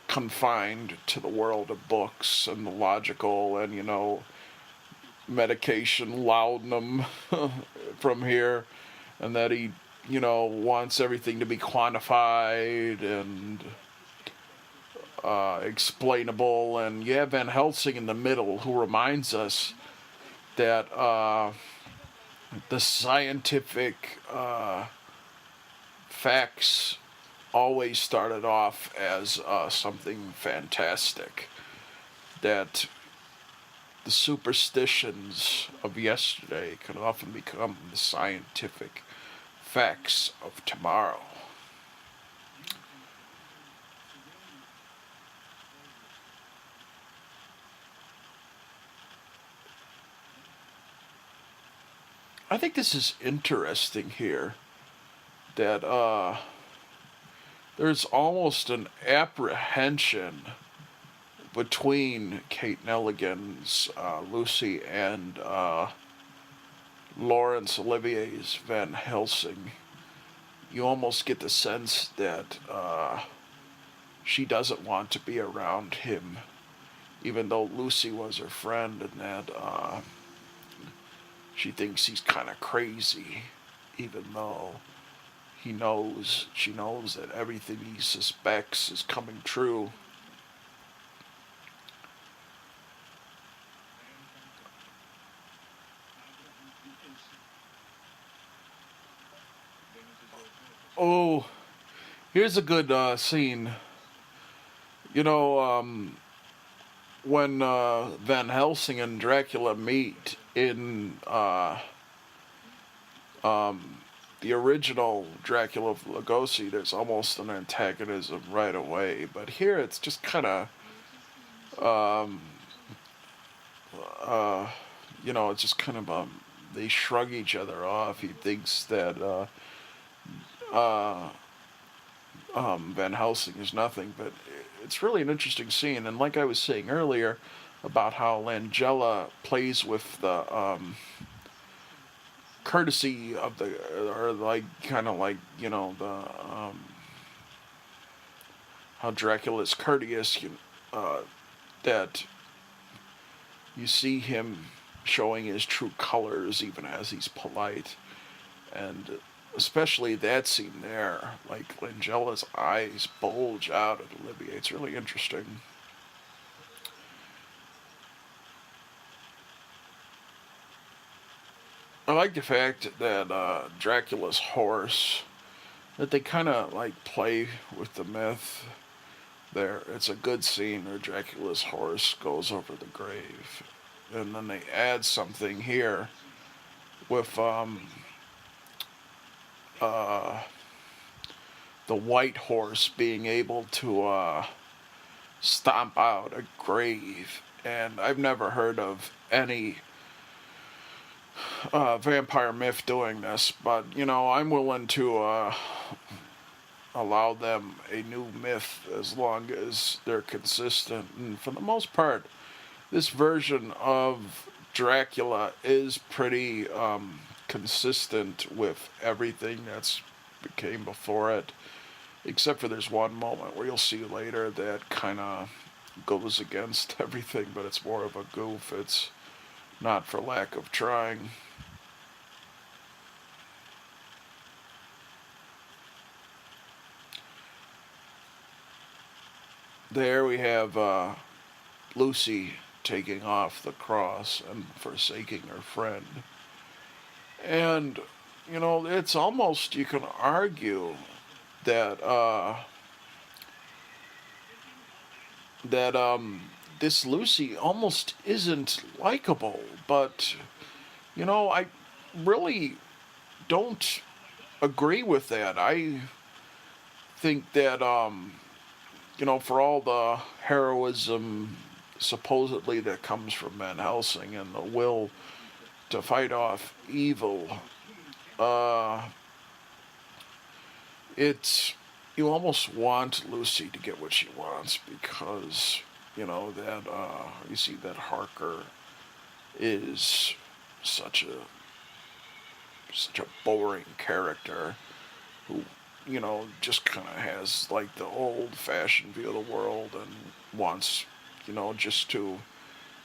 [SPEAKER 1] confined to the world of books and the logical and, you know, medication laudanum from here, and that he, you know, wants everything to be quantified and explainable. And you have Van Helsing in the middle, who reminds us that the scientific facts always started off as something fantastic, that the superstitions of yesterday can often become the scientific facts of tomorrow. I think this is interesting here, that there's almost an apprehension between Kate Nelligan's Lucy and Laurence Olivier's Van Helsing. You almost get the sense that she doesn't want to be around him, even though Lucy was her friend, and that she thinks he's kind of crazy, even though she knows that everything he suspects is coming true. Oh, here's a good scene. You know, when Van Helsing and Dracula meet in the original Dracula of Lugosi, there's almost an antagonism right away. But here it's just kind of, you know, it's just kind of, they shrug each other off. He thinks that Van Helsing is nothing, but it's really an interesting scene. And like I was saying earlier about how Langella plays with the courtesy of the, or like kind of like, you know, the how Dracula is courteous, that you see him showing his true colors even as he's polite. And especially that scene there, like Langella's eyes bulge out at Olivier. It's really interesting. I like the fact that Dracula's horse, that they kind of like play with the myth there. It's a good scene where Dracula's horse goes over the grave. And then they add something here with the white horse being able to stomp out a grave. And I've never heard of any vampire myth doing this, but you know, I'm willing to allow them a new myth as long as they're consistent. And for the most part, this version of Dracula is pretty consistent with everything that's came before it, except for there's one moment where you'll see later that kind of goes against everything, but it's more of a goof. It's not for lack of trying. there we have Lucy taking off the cross and forsaking her friend. And, it's almost, you can argue that, this Lucy almost isn't likable, but, I really don't agree with that. I think that, for all the heroism supposedly that comes from Van Helsing and the will to fight off evil, uh, it's you almost want Lucy to get what she wants because that you see that Harker is such a boring character who just kind of has like the old-fashioned view of the world and wants just to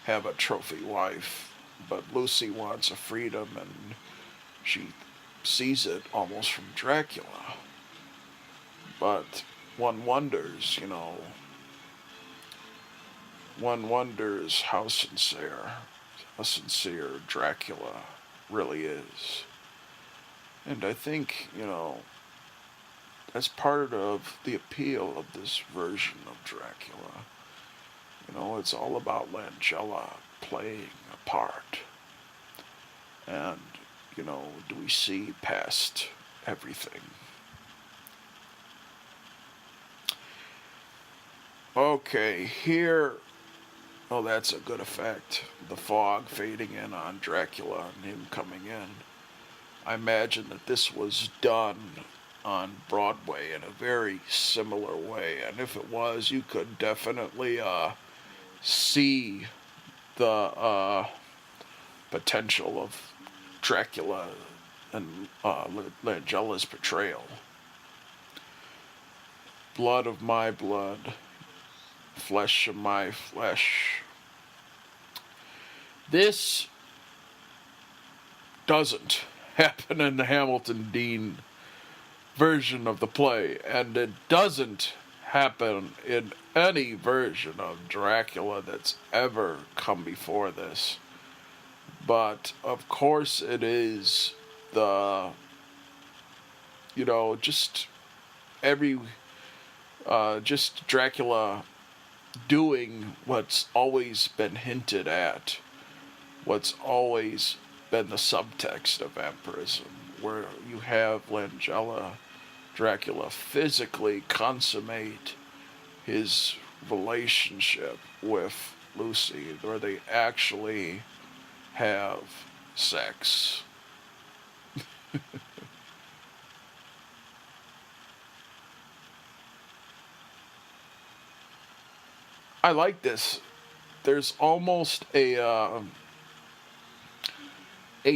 [SPEAKER 1] have a trophy wife. But Lucy wants a freedom, and she sees it almost from Dracula. But one wonders, how sincere Dracula really is. And I think, that's part of the appeal of this version of Dracula. It's all about Langella playing a part. And, do we see past everything? Okay, here, that's a good effect. The fog fading in on Dracula and him coming in. I imagine that this was done on Broadway in a very similar way. And if it was, you could definitely see the potential of Dracula and Langella's portrayal. Blood of my blood, flesh of my flesh. This doesn't happen in the Hamilton Dean version of the play, and it doesn't happen in any version of Dracula that's ever come before this. But of course it is the just every just Dracula doing what's always been hinted at, what's always been the subtext of vampirism, where you have Langella Dracula physically consummate his relationship with Lucy, where they actually have sex. I like this. There's almost a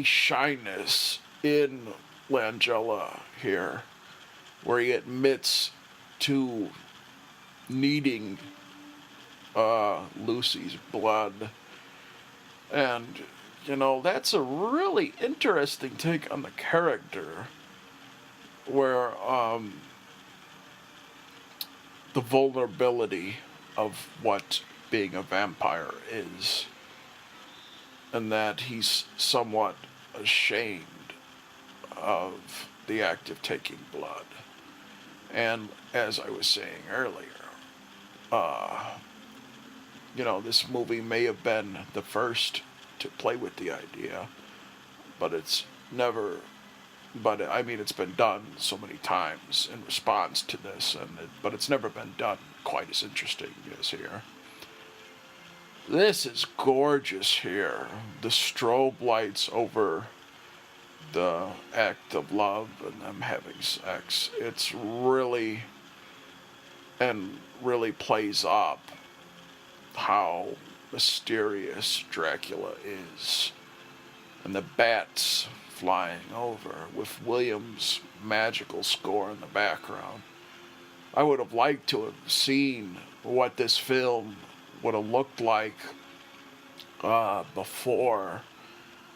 [SPEAKER 1] shyness in Langella here, where he admits to needing Lucy's blood. And, that's a really interesting take on the character, where the vulnerability of what being a vampire is, and that he's somewhat ashamed of the act of taking blood. And as I was saying earlier, this movie may have been the first to play with the idea, but it's never. But I mean, it's been done so many times in response to this, but it's never been done quite as interesting as here. This is gorgeous here. The strobe lights over the act of love and them having sex. It's really plays up how mysterious Dracula is. And the bats flying over with Williams' magical score in the background. I would have liked to have seen what this film would have looked like before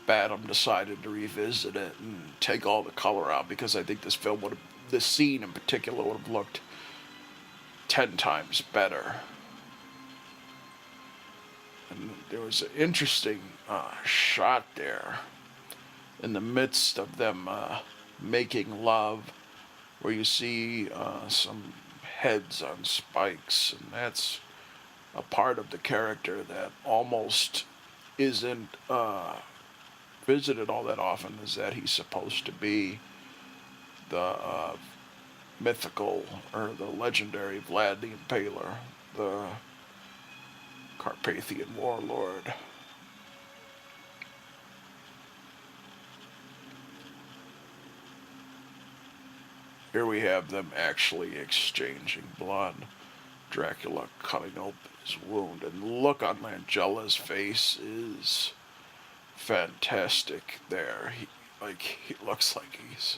[SPEAKER 1] Badham decided to revisit it and take all the color out, because I think this scene in particular would have looked 10 times better And there was an interesting shot there in the midst of them making love, where you see some heads on spikes, and that's a part of the character that almost isn't visited all that often, is that he's supposed to be the mythical or the legendary Vlad the Impaler, the Carpathian warlord. Here we have them actually exchanging blood. Dracula cutting open his wound, and the look on Langella's face is fantastic there. He looks like he's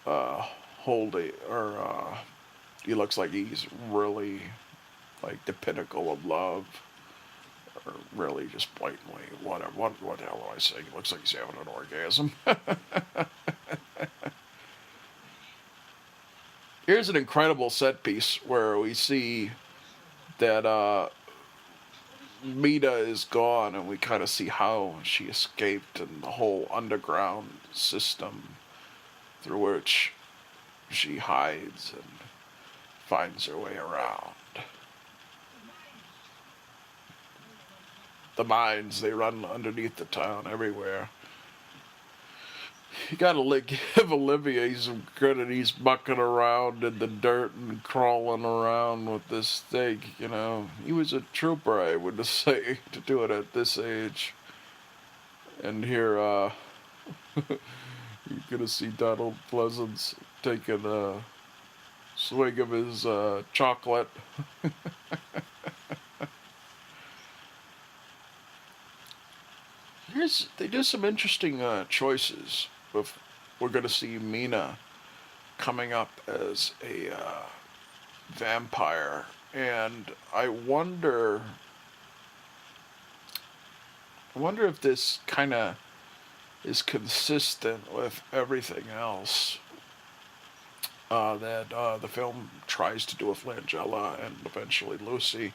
[SPEAKER 1] holding, or he looks like he's really like the pinnacle of love, or really just blatantly whatever. What the hell am I saying? He looks like he's having an orgasm. Here's an incredible set piece where we see that Mina is gone, and we kind of see how she escaped and the whole underground system through which she hides and finds her way around. The mines, they run underneath the town everywhere. You gotta give Olivier some credit. He's mucking around in the dirt and crawling around with this stake, you know. He was a trooper, I would say, to do it at this age. And here, you're gonna see Donald Pleasence taking a swig of his chocolate. They do some interesting choices. We're going to see Mina coming up as a vampire, and I wonder if this kind of is consistent with everything else that the film tries to do with Langella and eventually Lucy,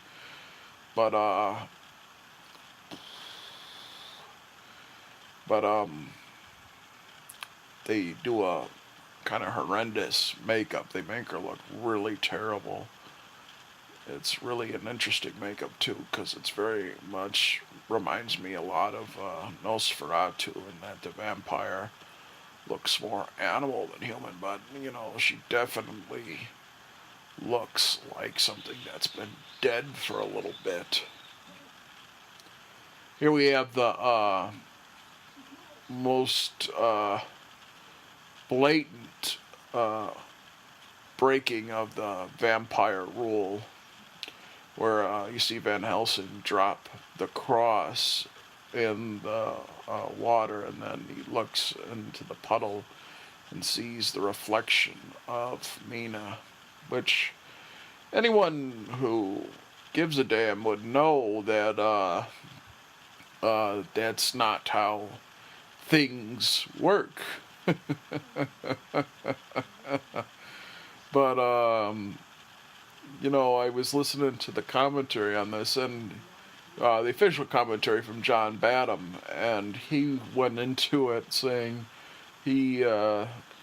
[SPEAKER 1] but they do a kind of horrendous makeup. They make her look really terrible. It's really an interesting makeup too, because it's very much reminds me a lot of Nosferatu, in that the vampire looks more animal than human, but you know, she definitely looks like something that's been dead for a little bit. Here we have the most blatant breaking of the vampire rule, where you see Van Helsing drop the cross in the water, and then he looks into the puddle and sees the reflection of Mina, which anyone who gives a damn would know that that's not how things work. But you know, I was listening to the commentary on this, and the official commentary from John Badham, and he went into it saying he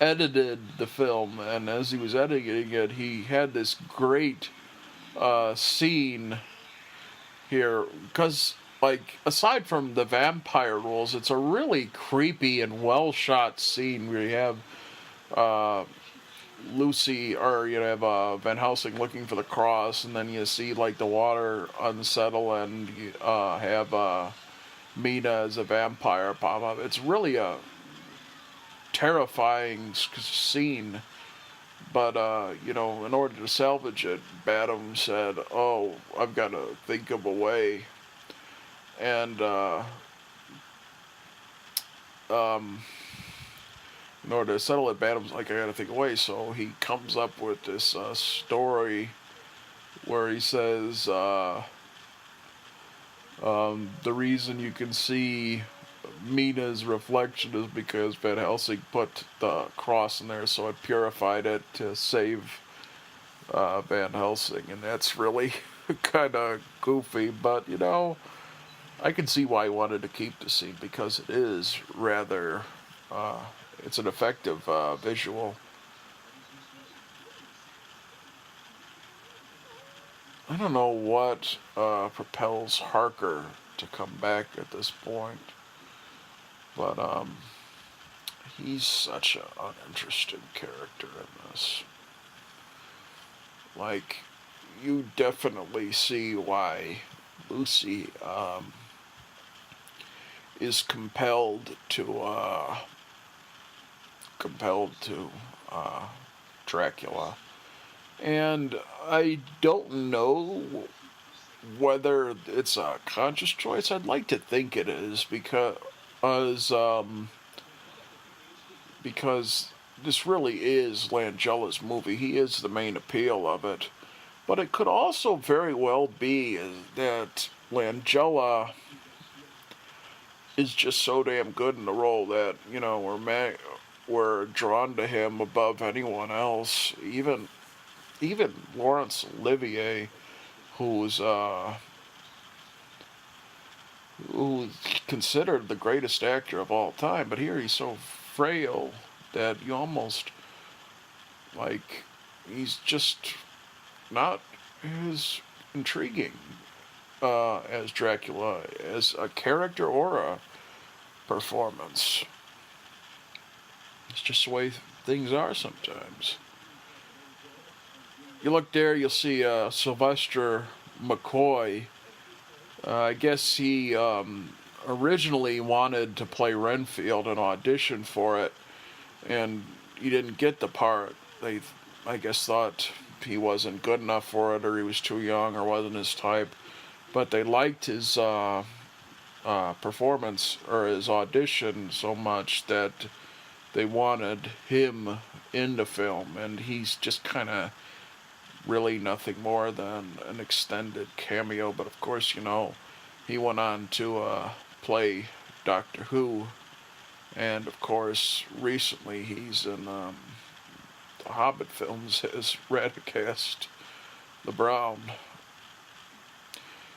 [SPEAKER 1] edited the film, and as he was editing it, he had this great scene here, because like, aside from the vampire rules, it's a really creepy and well-shot scene where you have Lucy, or you have Van Helsing looking for the cross, and then you see like the water unsettle, and you have Mina as a vampire pop up. It's really a terrifying scene, but you know, in order to salvage it, Badham said, "Oh, I've got to think of a way." And in order to settle it, Badham's like, I gotta think away. So he comes up with this story where he says the reason you can see Mina's reflection is because Van Helsing put the cross in there, so it purified it to save Van Helsing, and that's really kind of goofy, but I can see why he wanted to keep the scene because it is rather, it's an effective visual. I don't know what propels Harker to come back at this point, but he's such an uninteresting character in this. Like, you definitely see why Lucy is compelled to Dracula, and I don't know whether it's a conscious choice. I'd like to think it is because this really is Langella's movie. He is the main appeal of it. But it could also very well be that Langella is just so damn good in the role that, we're drawn to him above anyone else. Even Laurence Olivier, who's considered the greatest actor of all time, but here he's so frail that you almost, like, he's just not as intriguing as Dracula, as a character or a performance. It's just the way things are sometimes. You look there, you'll see Sylvester McCoy. I guess he originally wanted to play Renfield and auditioned for it, and he didn't get the part. They, I guess, thought he wasn't good enough for it, or he was too young, or wasn't his type. But they liked his performance or his audition so much that they wanted him in the film, and he's just kind of really nothing more than an extended cameo. But of course, he went on to play Doctor Who, and of course, recently he's in the Hobbit films as Radagast the Brown.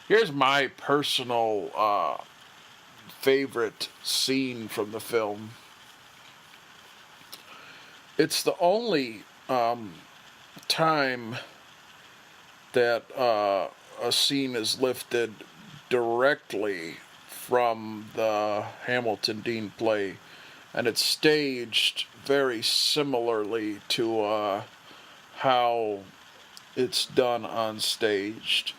[SPEAKER 1] Here's my personal favorite scene from the film. It's the only time that a scene is lifted directly from the Hamilton Dean play, and it's staged very similarly to how it's done on stage.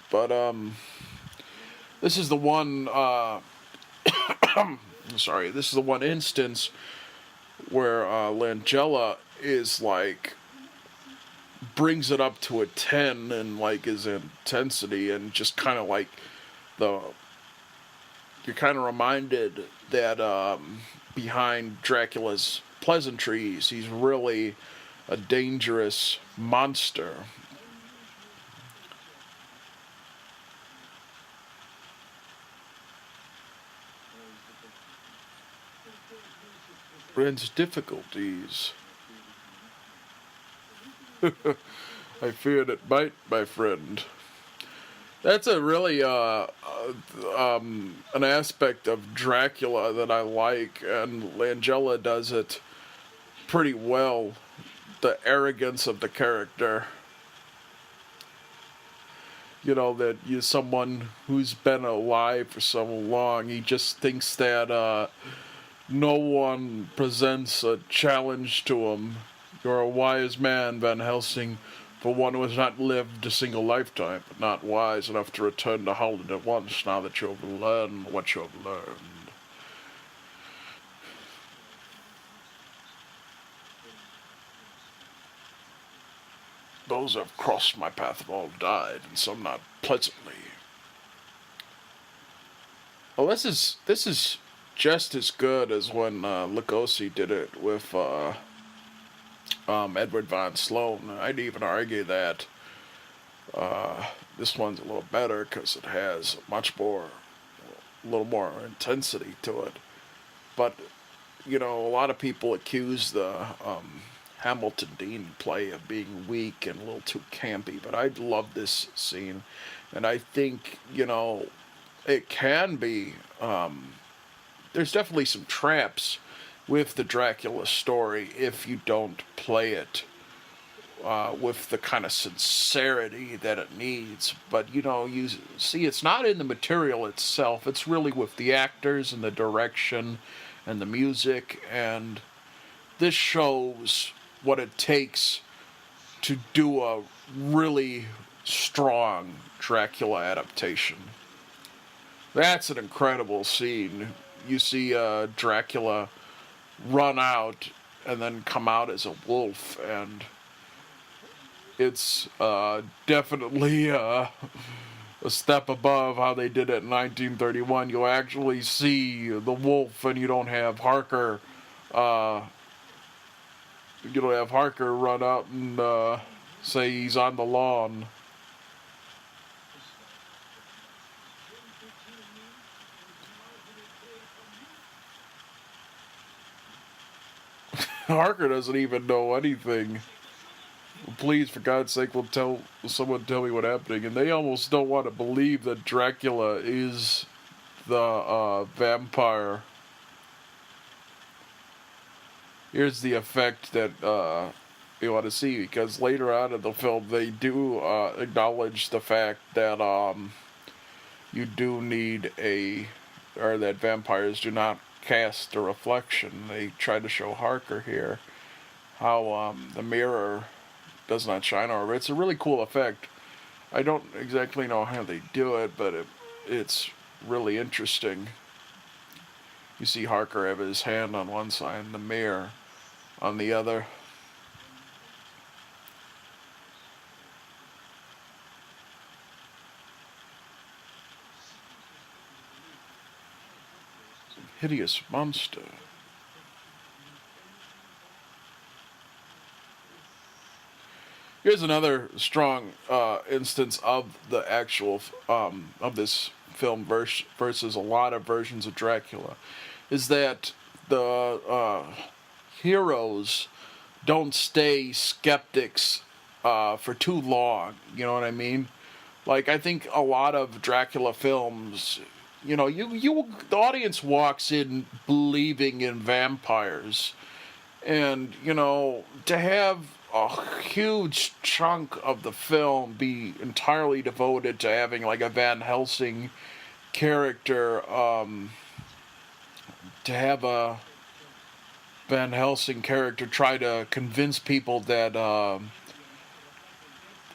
[SPEAKER 1] But this is the one sorry, this is the one instance where Langella is like brings it up to a 10 and like his intensity, and just kind of like you're kind of reminded that behind Dracula's pleasantries, he's really a dangerous monster. Friends' difficulties. I feared it might, my friend. That's a really an aspect of Dracula that I like, and Langella does it pretty well. The arrogance of the character. That you're someone who's been alive for so long. He just thinks that no one presents a challenge to him. You're a wise man, Van Helsing, for one who has not lived a single lifetime, but not wise enough to return to Holland at once, now that you have learned what you have learned. Those who have crossed my path have all died, and some not pleasantly. Well, this is just as good as when Lugosi did it with Edward von Sloan. I'd even argue that this one's a little better because it has a little more intensity to it. But a lot of people accuse the Hamilton Dean play of being weak and a little too campy, but I love this scene, and I think it can be. There's definitely some traps with the Dracula story if you don't play it with the kind of sincerity that it needs. But you see, it's not in the material itself. It's really with the actors and the direction and the music, and this shows what it takes to do a really strong Dracula adaptation. That's an incredible scene. You see Dracula run out and then come out as a wolf, and it's definitely a step above how they did it in 1931. You'll actually see the wolf, and you don't have Harker. You don't have Harker run out and say he's on the lawn. Harker doesn't even know anything. Please, for God's sake, will someone tell me what's happening. And they almost don't want to believe that Dracula is the vampire. Here's the effect that you want to see, because later on in the film they do acknowledge the fact that you do need or that vampires do not cast a reflection. They try to show Harker here how the mirror does not shine over. It's a really cool effect. I don't exactly know how they do it, but it's really interesting. You see Harker have his hand on one side and the mirror on the other. Some hideous monster. Here's another strong instance of the actual of this film versus a lot of versions of Dracula, is that the heroes don't stay skeptics for too long. You know what I mean? Like, I think a lot of Dracula films, the audience walks in believing in vampires, and to have a huge chunk of the film be entirely devoted to having like a Van Helsing character, to have a Van Helsing character try to convince people that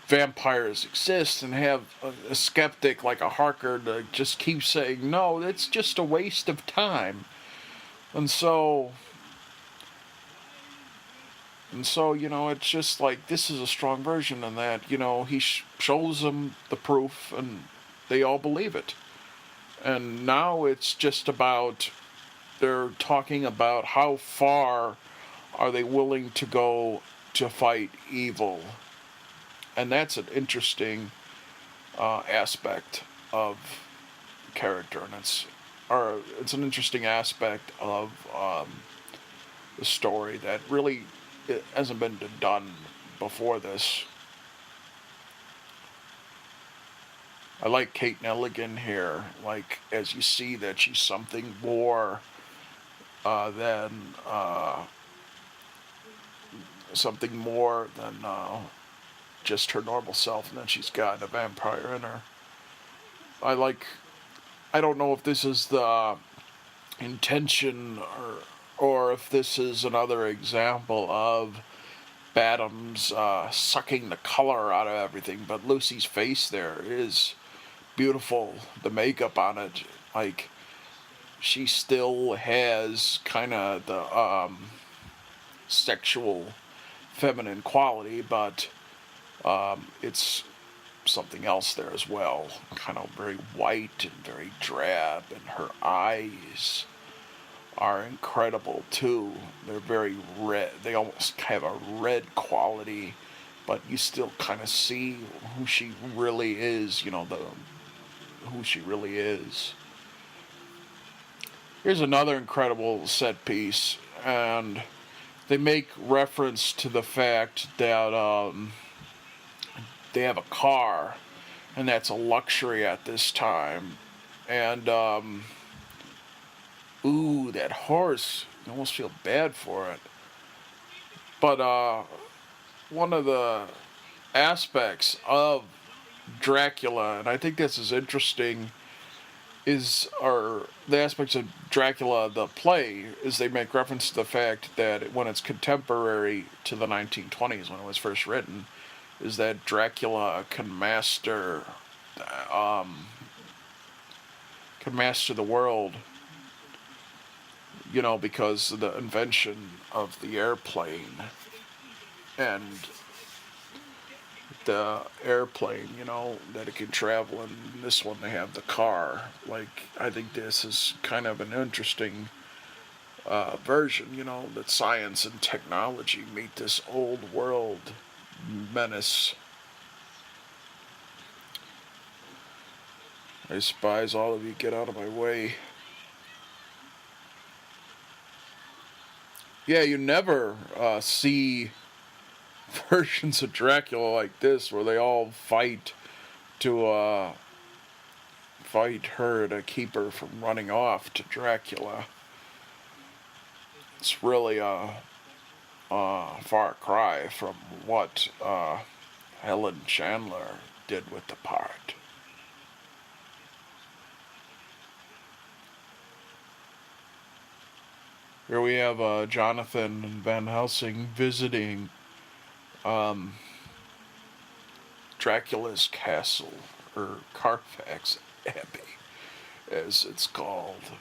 [SPEAKER 1] vampires exist, and have a skeptic like a Harker to just keep saying, no, it's just a waste of time. And so, it's just like, this is a strong version in that, he shows them the proof and they all believe it. And now it's just about, they're talking about how far are they willing to go to fight evil. And that's an interesting aspect of character, and it's an interesting aspect of the story that really it hasn't been done before this. I like Kate Nelligan here, like, as you see that she's something more than just her normal self, and then she's got a vampire in her. I don't know if this is the intention or if this is another example of Badham's sucking the color out of everything, but Lucy's face there is beautiful. The makeup on it, like, she still has kind of the sexual feminine quality, but it's something else there as well, kind of very white and very drab, and her eyes are incredible too. They're very red. They almost have a red quality, but you still kind of see who she really is, who she really is. Here's another incredible set piece, and they make reference to the fact that they have a car, and that's a luxury at this time. And ooh, that horse, you almost feel bad for it. But one of the aspects of Dracula, and I think this is interesting, is or the aspects of Dracula the play is they make reference to the fact that when it's contemporary to the 1920s when it was first written, is that Dracula um, can master the world, because of the invention of the airplane and the airplane, that it can travel. And in this one, they have the car. Like, I think this is kind of an interesting version, that science and technology meet this old world menace. I despise all of you. Get out of my way. Yeah, you never see versions of Dracula like this where they all fight to fight her to keep her from running off to Dracula. It's really a far cry from what Helen Chandler did with the part. Here we have Jonathan and Van Helsing visiting Dracula's castle, or Carfax Abbey, as it's called.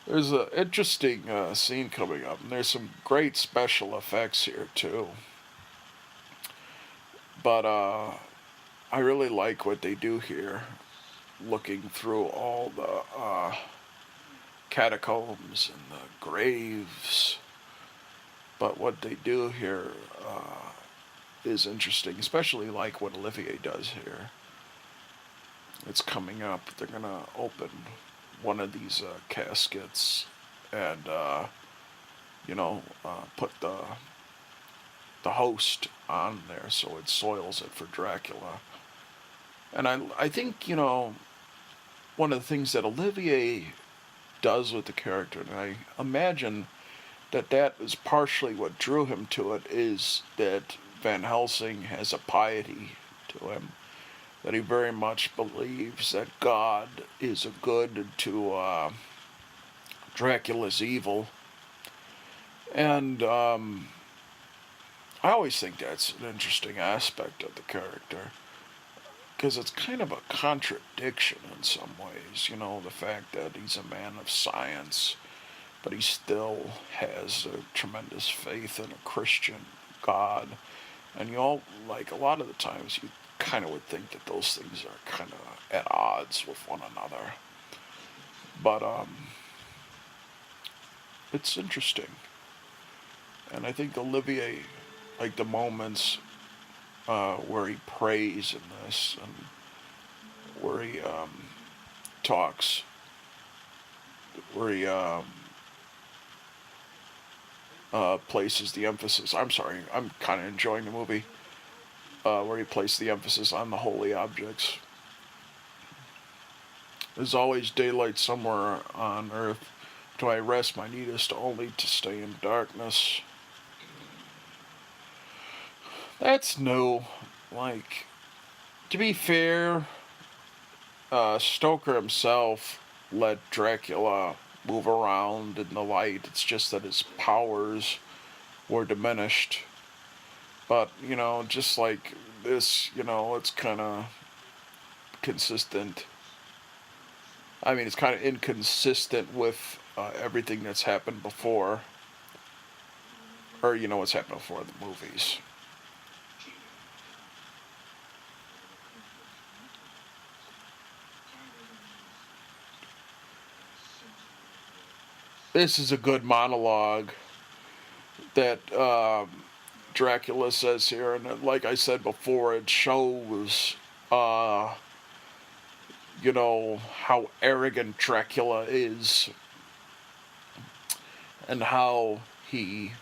[SPEAKER 1] There's an interesting scene coming up, and there's some great special effects here, too. But I really like what they do here, looking through all the catacombs and the graves. But what they do here is interesting, especially like what Olivier does here. It's coming up. They're going to open one of these caskets and, put the host on there so it soils it for Dracula. And I think, one of the things that Olivier does with the character, and I imagine that is partially what drew him to it, is that Van Helsing has a piety to him, that he very much believes that God is a good to Dracula's evil. And I always think that's an interesting aspect of the character, because it's kind of a contradiction in some ways, the fact that he's a man of science, but he still has a tremendous faith in a Christian God. And a lot of the times you kind of would think that those things are kind of at odds with one another. But it's interesting. And I think Olivier, like the moments where he prays in this, and where he talks, where he places the emphasis. I'm sorry, I'm kind of enjoying the movie. Where he placed the emphasis on the holy objects. There's always daylight somewhere on earth. Do I rest my need is to only to stay in darkness. That's new. Like, to be fair, Stoker himself let Dracula move around in the light. It's just that his powers were diminished. But, just like this, it's kind of consistent. I mean, it's kind of inconsistent with everything that's happened before. Or, what's happened before in the movies. This is a good monologue that Dracula says here, and like I said before, it shows, how arrogant Dracula is. and how he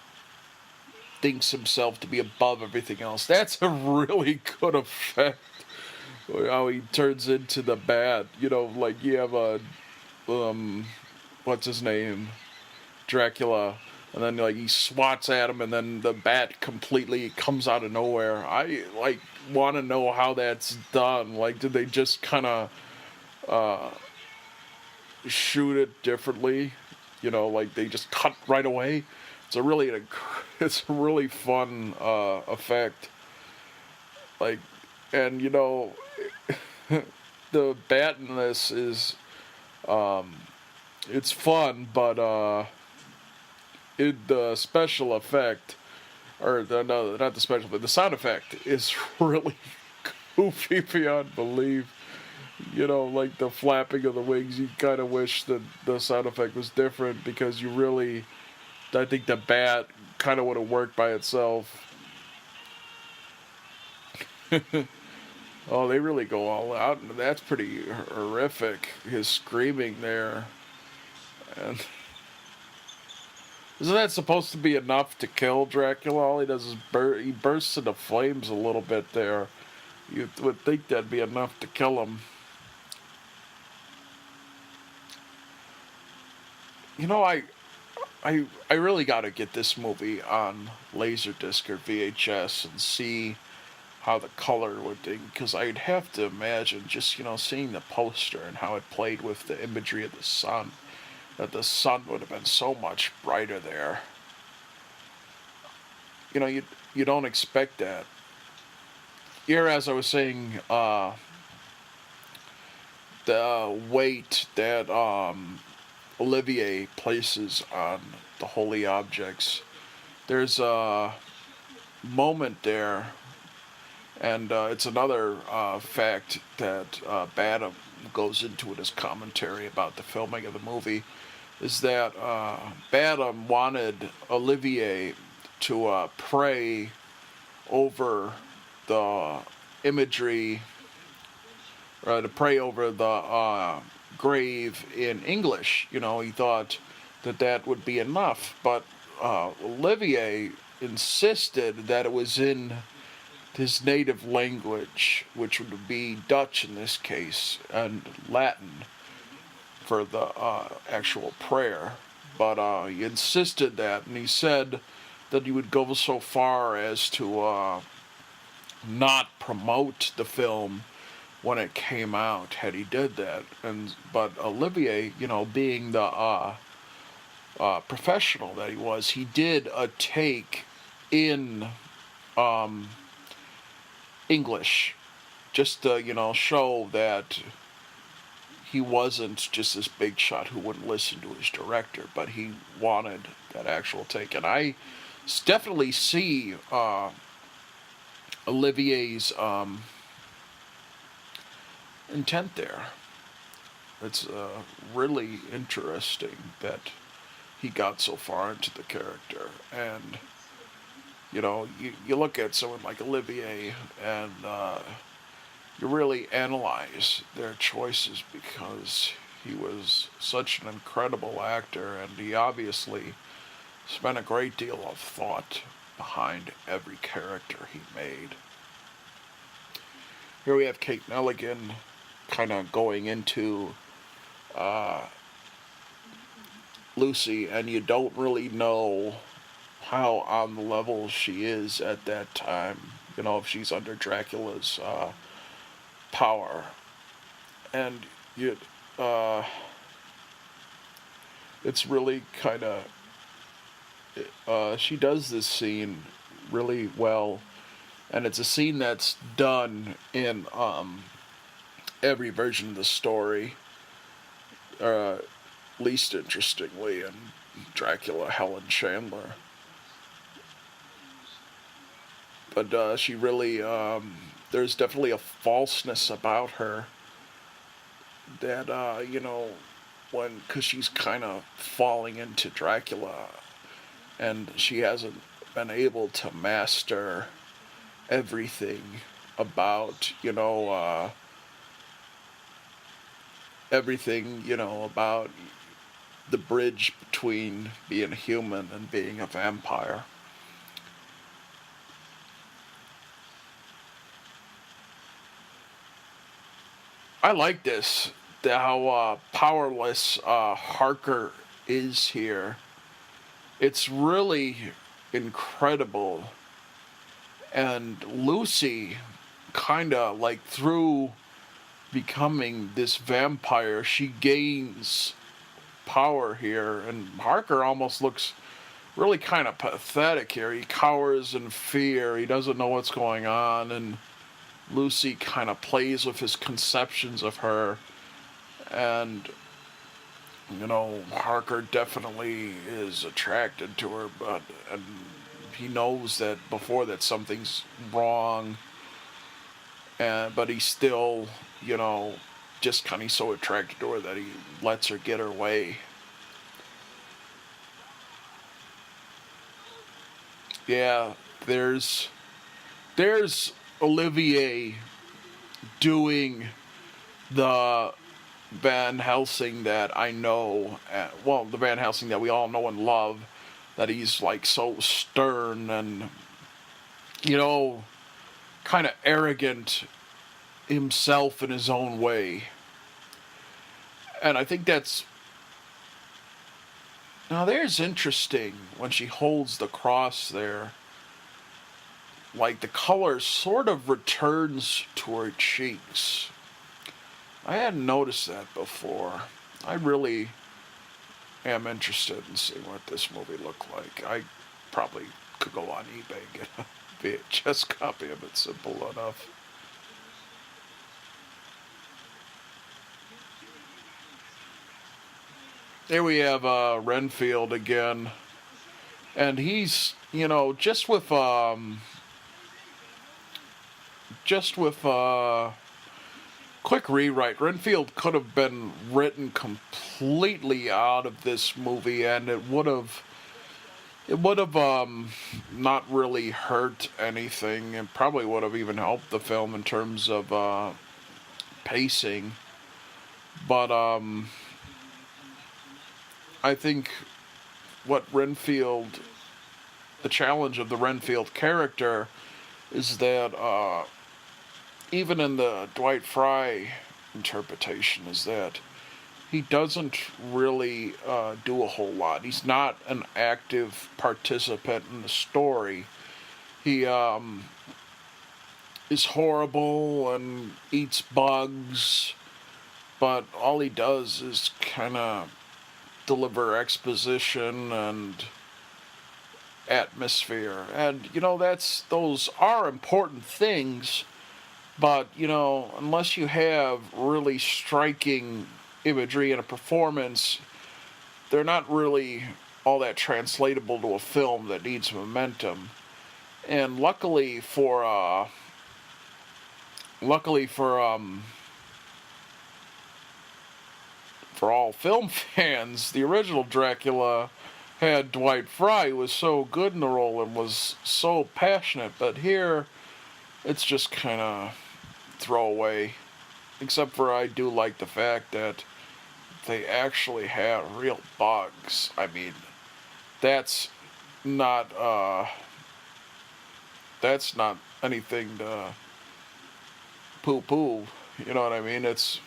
[SPEAKER 1] thinks himself to be above everything else. That's a really good effect. How he turns into the bat. Like you have a what's his name, Dracula, and then like he swats at him, and then the bat completely comes out of nowhere. I like want to know how that's done. Like, did they just kind of shoot it differently? Like they just cut right away. It's a really fun effect. Like, and the bat in this is it's fun, but the special effect, or no, not the special, but the sound effect is really goofy beyond belief. Like the flapping of the wings, you kind of wish that the sound effect was different, because I think the bat kind of would have worked by itself. Oh, they really go all out, and that's pretty horrific, his screaming there. And isn't that supposed to be enough to kill Dracula? All he does is he bursts into flames a little bit there. You would think that'd be enough to kill him. I really got to get this movie on Laserdisc or VHS and see how the color would do, because I'd have to imagine just, seeing the poster and how it played with the imagery of the sun, that the sun would have been so much brighter there. You don't expect that. Here, as I was saying, the weight that Olivier places on the holy objects. There's a moment there, and it's another fact that Badham goes into in his commentary about the filming of the movie, is that Badham wanted Olivier to pray over the imagery, to pray over the grave in English. He thought that would be enough, but Olivier insisted that it was in his native language, which would be Dutch in this case, and Latin for the actual prayer. But he insisted that, and he said that he would go so far as to not promote the film when it came out had he did that. But Olivier, being the professional that he was, he did a take in English, just to show that he wasn't just this big shot who wouldn't listen to his director, but he wanted that actual take. And I definitely see Olivier's intent there. It's really interesting that he got so far into the character. And you look at someone like Olivier, and you really analyze their choices, because he was such an incredible actor, and he obviously spent a great deal of thought behind every character he made. Here we have Kate Nelligan kind of going into Lucy, and you don't really know how on the level she is at that time. If she's under Dracula's power. And it's really kind of, she does this scene really well, and it's a scene that's done in every version of the story, least interestingly in Dracula, Helen Chandler. But she really, there's definitely a falseness about her that, because she's kind of falling into Dracula, and she hasn't been able to master everything about, everything, about the bridge between being a human and being a vampire. I like this, how powerless Harker is here. It's really incredible. And Lucy, kind of like through becoming this vampire, she gains power here. And Harker almost looks really kind of pathetic here. He cowers in fear. He doesn't know what's going on. And Lucy kind of plays with his conceptions of her. And, you know, Harker definitely is attracted to her, and he knows that before that something's wrong. But he's still, you know, just kind of so attracted to her that he lets her get her way. Yeah, there's Olivier doing the Van Helsing that I know, well, the Van Helsing that we all know and love, that he's like so stern and, you know, kind of arrogant himself in his own way. And I think that's, now there's interesting when she holds the cross there. Like the color sort of returns to her cheeks. I hadn't noticed that before. I really am interested in seeing what this movie looked like. I probably could go on eBay and get a VHS copy of it, simple enough. Here we have Renfield again. And he's, you know, just with quick rewrite, Renfield could have been written completely out of this movie, and it would have not really hurt anything. It probably would have even helped the film in terms of pacing. But I think what Renfield, the challenge of the Renfield character, is that even in the Dwight Fry interpretation, is that he doesn't really do a whole lot. He's not an active participant in the story. He is horrible and eats bugs, but all he does is kind of deliver exposition and atmosphere. And, you know, those are important things, but, you know, unless you have really striking imagery and a performance, they're not really all that translatable to a film that needs momentum. And luckily for all film fans, the original Dracula had Dwight Fry, who was so good in the role and was so passionate, but here it's just kind of throwaway. Except for I do like the fact that they actually have real bugs. I mean, that's not anything to poo-poo. You know what I mean? It's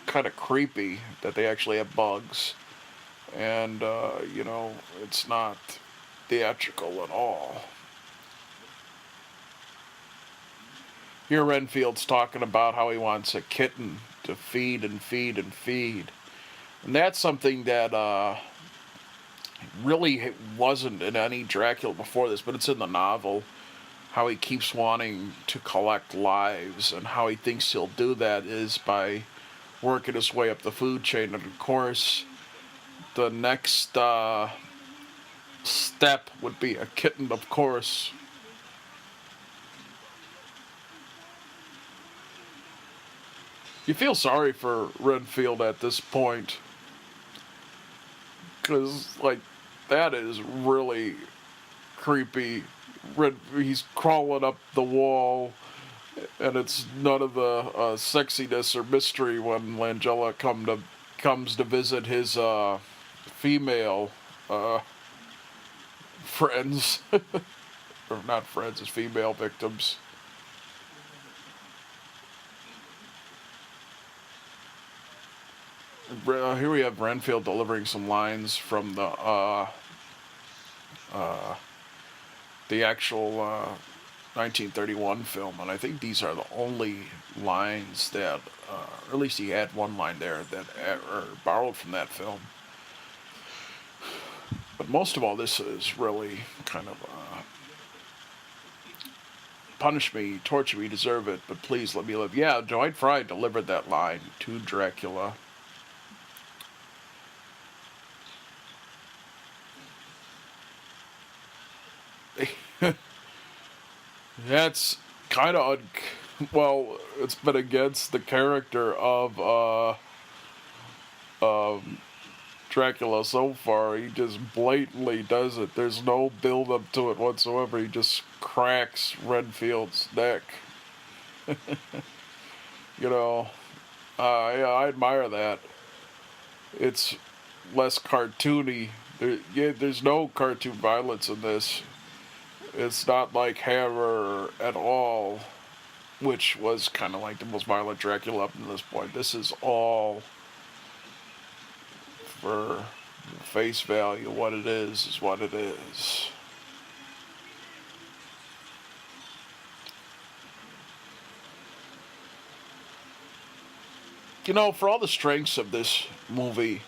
[SPEAKER 1] kind of creepy that they actually have bugs. And, you know, it's not theatrical at all. Here Renfield's talking about how he wants a kitten to feed and feed and feed. And that's something that really wasn't in any Dracula before this, but it's in the novel. How he keeps wanting to collect lives, and how he thinks he'll do that is by working his way up the food chain. And of course, the next step would be a kitten, of course. You feel sorry for Renfield at this point, because, like, that is really creepy. He's crawling up the wall, and it's none of the sexiness or mystery when Langella comes to visit his female friends, or not friends, as female victims. Here we have Renfield delivering some lines from the actual 1931 film, and I think these are the only lines that, or at least he had one line there that are borrowed from that film. But most of all, this is really kind of punish me, torture me, deserve it, but please let me live. Yeah, Dwight Frye delivered that line to Dracula. That's kind of well, it's been against the character of Dracula so far. He just blatantly does it. There's no build up to it whatsoever. He just cracks Renfield's neck. You know, yeah, I admire that. It's less cartoony. There's no cartoon violence in this. It's not like Hammer at all, which was kind of like the most violent Dracula up to this point. This is all for face value. What it is what it is. You know, for all the strengths of this movie,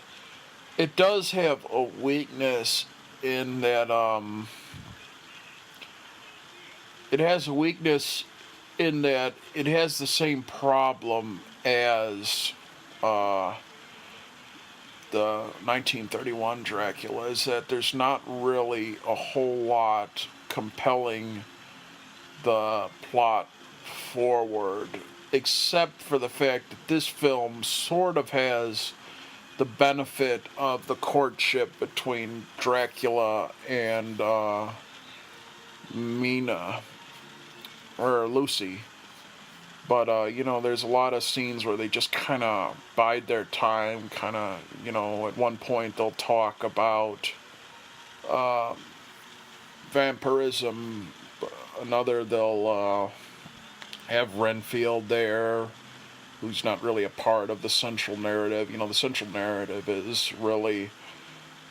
[SPEAKER 1] it does have a weakness in that, it has a weakness in that it has the same problem as the 1931 Dracula, is that there's not really a whole lot compelling the plot forward, except for the fact that this film sort of has the benefit of the courtship between Dracula and Mina, or Lucy. But, you know, there's a lot of scenes where they just kind of bide their time, kind of, you know, at one point they'll talk about vampirism, another they'll have Renfield there, who's not really a part of the central narrative. You know, the central narrative is really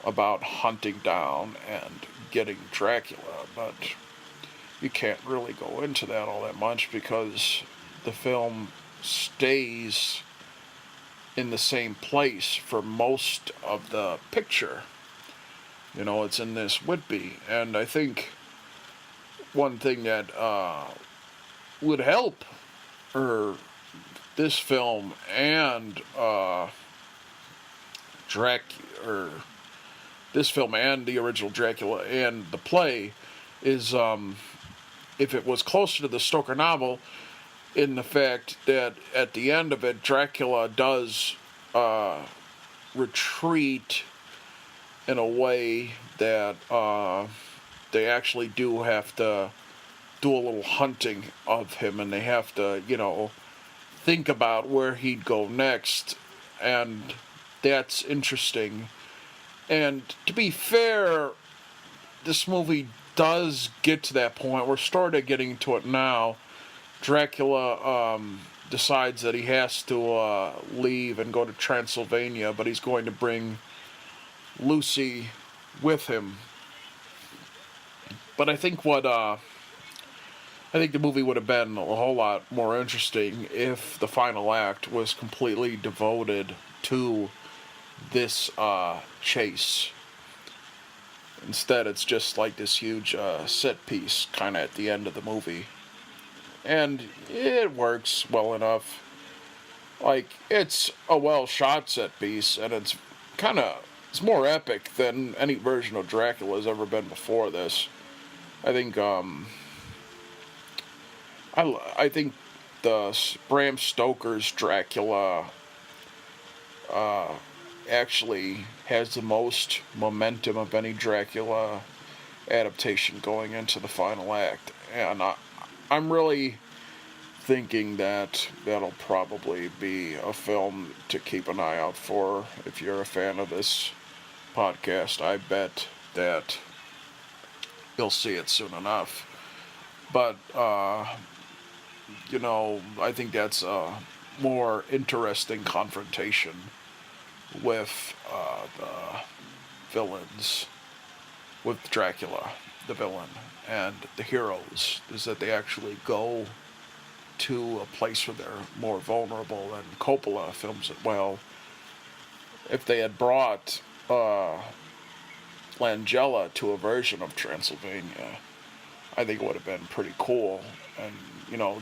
[SPEAKER 1] about hunting down and getting Dracula, but you can't really go into that all that much because the film stays in the same place for most of the picture. You know, it's in this Whitby, and I think one thing that would help this film and this film and the original Dracula and the play is if it was closer to the Stoker novel, in the fact that at the end of it, Dracula does retreat in a way that they actually do have to do a little hunting of him, and they have to, you know, think about where he'd go next, and that's interesting. And to be fair, this movie does get to that point. We're sort of getting to it now. Dracula decides that he has to leave and go to Transylvania, but he's going to bring Lucy with him. But I think I think the movie would have been a whole lot more interesting if the final act was completely devoted to this chase. Instead, it's just like this huge set piece kind of at the end of the movie. And it works well enough. Like, it's a well-shot set piece, and it's it's more epic than any version of Dracula has ever been before this. I think, I think the Bram Stoker's Dracula actually has the most momentum of any Dracula adaptation going into the final act. And I'm really thinking that that'll probably be a film to keep an eye out for if you're a fan of this podcast. I bet that you'll see it soon enough. But, I think that's a more interesting confrontation with the villains, with Dracula, the villain, and the heroes, is that they actually go to a place where they're more vulnerable. And Coppola films it well. If they had brought Langella to a version of Transylvania, I think it would have been pretty cool. And,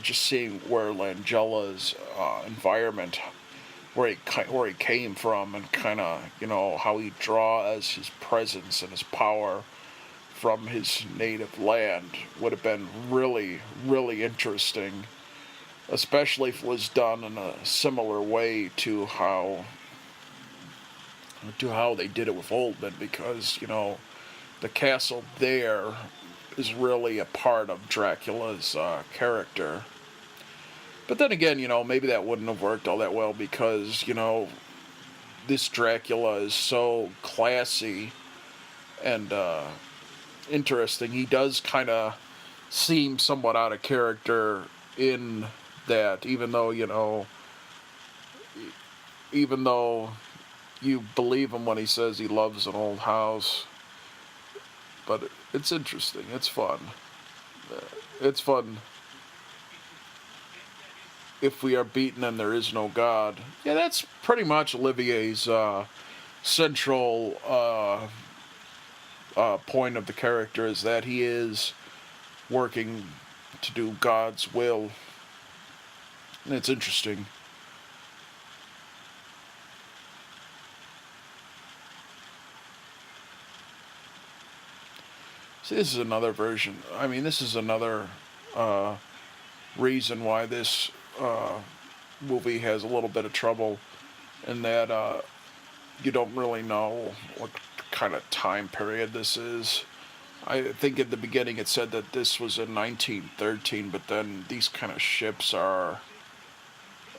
[SPEAKER 1] just seeing where Langella's environment, where he came from, and kind of, how he draws his presence and his power from his native land would have been really, really interesting, especially if it was done in a similar way to how they did it with Oldman, because, the castle there is really a part of Dracula's character. But then again, maybe that wouldn't have worked all that well, because, this Dracula is so classy and interesting. He does kind of seem somewhat out of character in that, even though you believe him when he says he loves an old house. But it's interesting. It's fun. It's fun. If we are beaten and there is no God. Yeah, that's pretty much Olivier's central point of the character, is that he is working to do God's will. And it's interesting. See, this is another version. I mean, this is another reason why this movie has a little bit of trouble, in that you don't really know what kind of time period this is. I think at the beginning it said that this was in 1913, but then these kind of ships are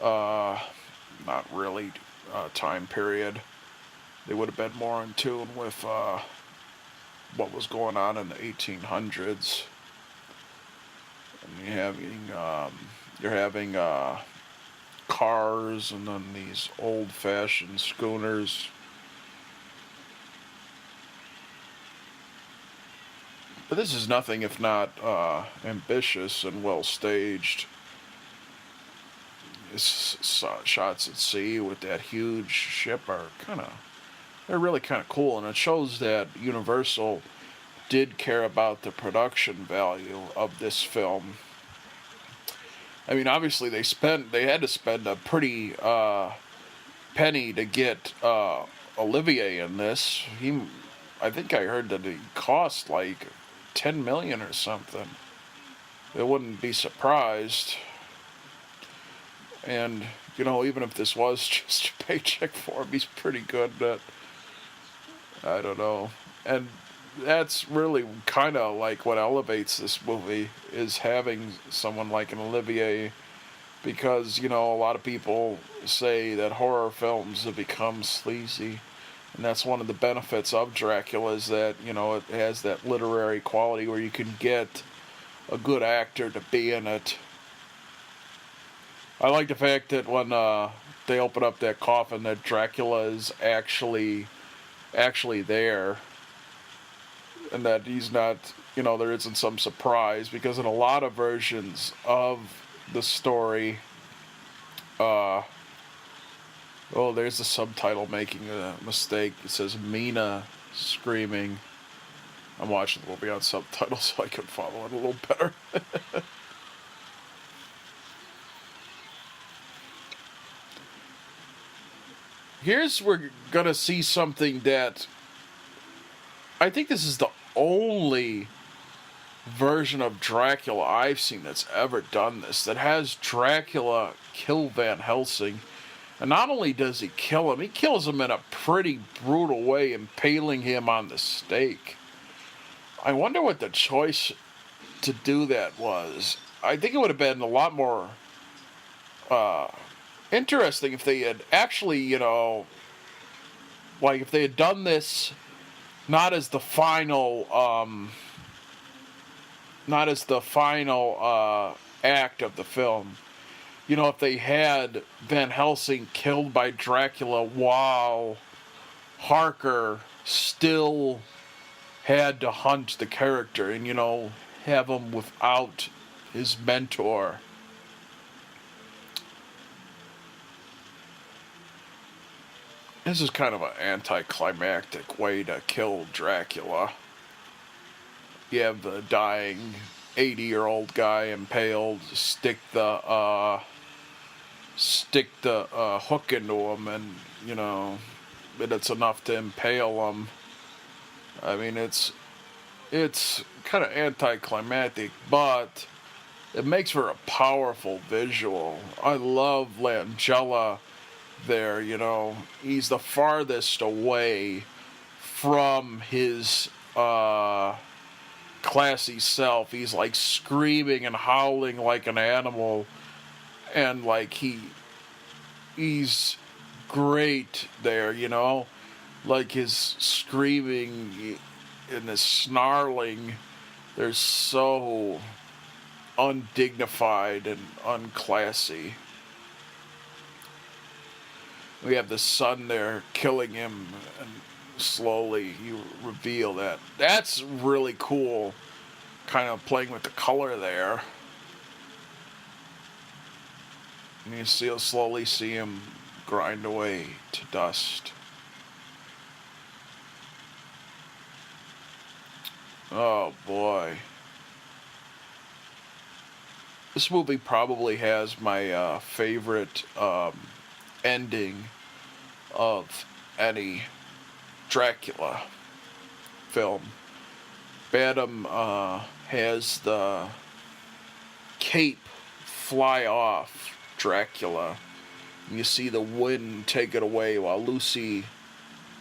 [SPEAKER 1] not really time period. They would have been more in tune with what was going on in the 1800s. And you're having cars, and then these old-fashioned schooners. But this is nothing if not ambitious and well staged. Shots at sea with that huge ship are they're really kind of cool, and it shows that Universal did care about the production value of this film. I mean, obviously they had to spend a pretty penny to get Olivier in this. I think I heard that he cost like $10 million or something. I wouldn't be surprised. And even if this was just a paycheck for him, he's pretty good at, I don't know. And that's really kind of like what elevates this movie, is having someone like an Olivier, because, a lot of people say that horror films have become sleazy, and that's one of the benefits of Dracula, is that, it has that literary quality where you can get a good actor to be in it. I like the fact that when they open up that coffin, that Dracula is actually there, and that he's not, there isn't some surprise, because in a lot of versions of the story, there's the subtitle making a mistake. It says Mina screaming. I'm watching the movie on subtitles so I can follow it a little better. We're gonna see something that I think this is the only version of Dracula I've seen that's ever done this, that has Dracula kill Van Helsing. And not only does he kill him, he kills him in a pretty brutal way, impaling him on the stake. I wonder what the choice to do that was. I think it would have been a lot more interesting if they had actually, Like, if they had done this not as the final, not as the final act of the film. You know, if they had Van Helsing killed by Dracula while Harker still had to hunt the character, and, you know, have him without his mentor. This is kind of an anticlimactic way to kill Dracula. You have the dying 80-year-old guy impaled, stick the hook into him, and, you know, but it's enough to impale him. I mean, it's kind of anticlimactic, but it makes for a powerful visual. I love Langella there, you know. He's the farthest away from his classy self. He's like screaming and howling like an animal, and like he's great there, you know. Like his screaming and his snarling, they're so undignified and unclassy. We have the sun there killing him, and slowly you reveal that. That's really cool, kind of playing with the color there. And you slowly see him grind away to dust. Oh boy. This movie probably has my favorite ending of any Dracula film. Badham has the cape fly off Dracula, and you see the wind take it away while Lucy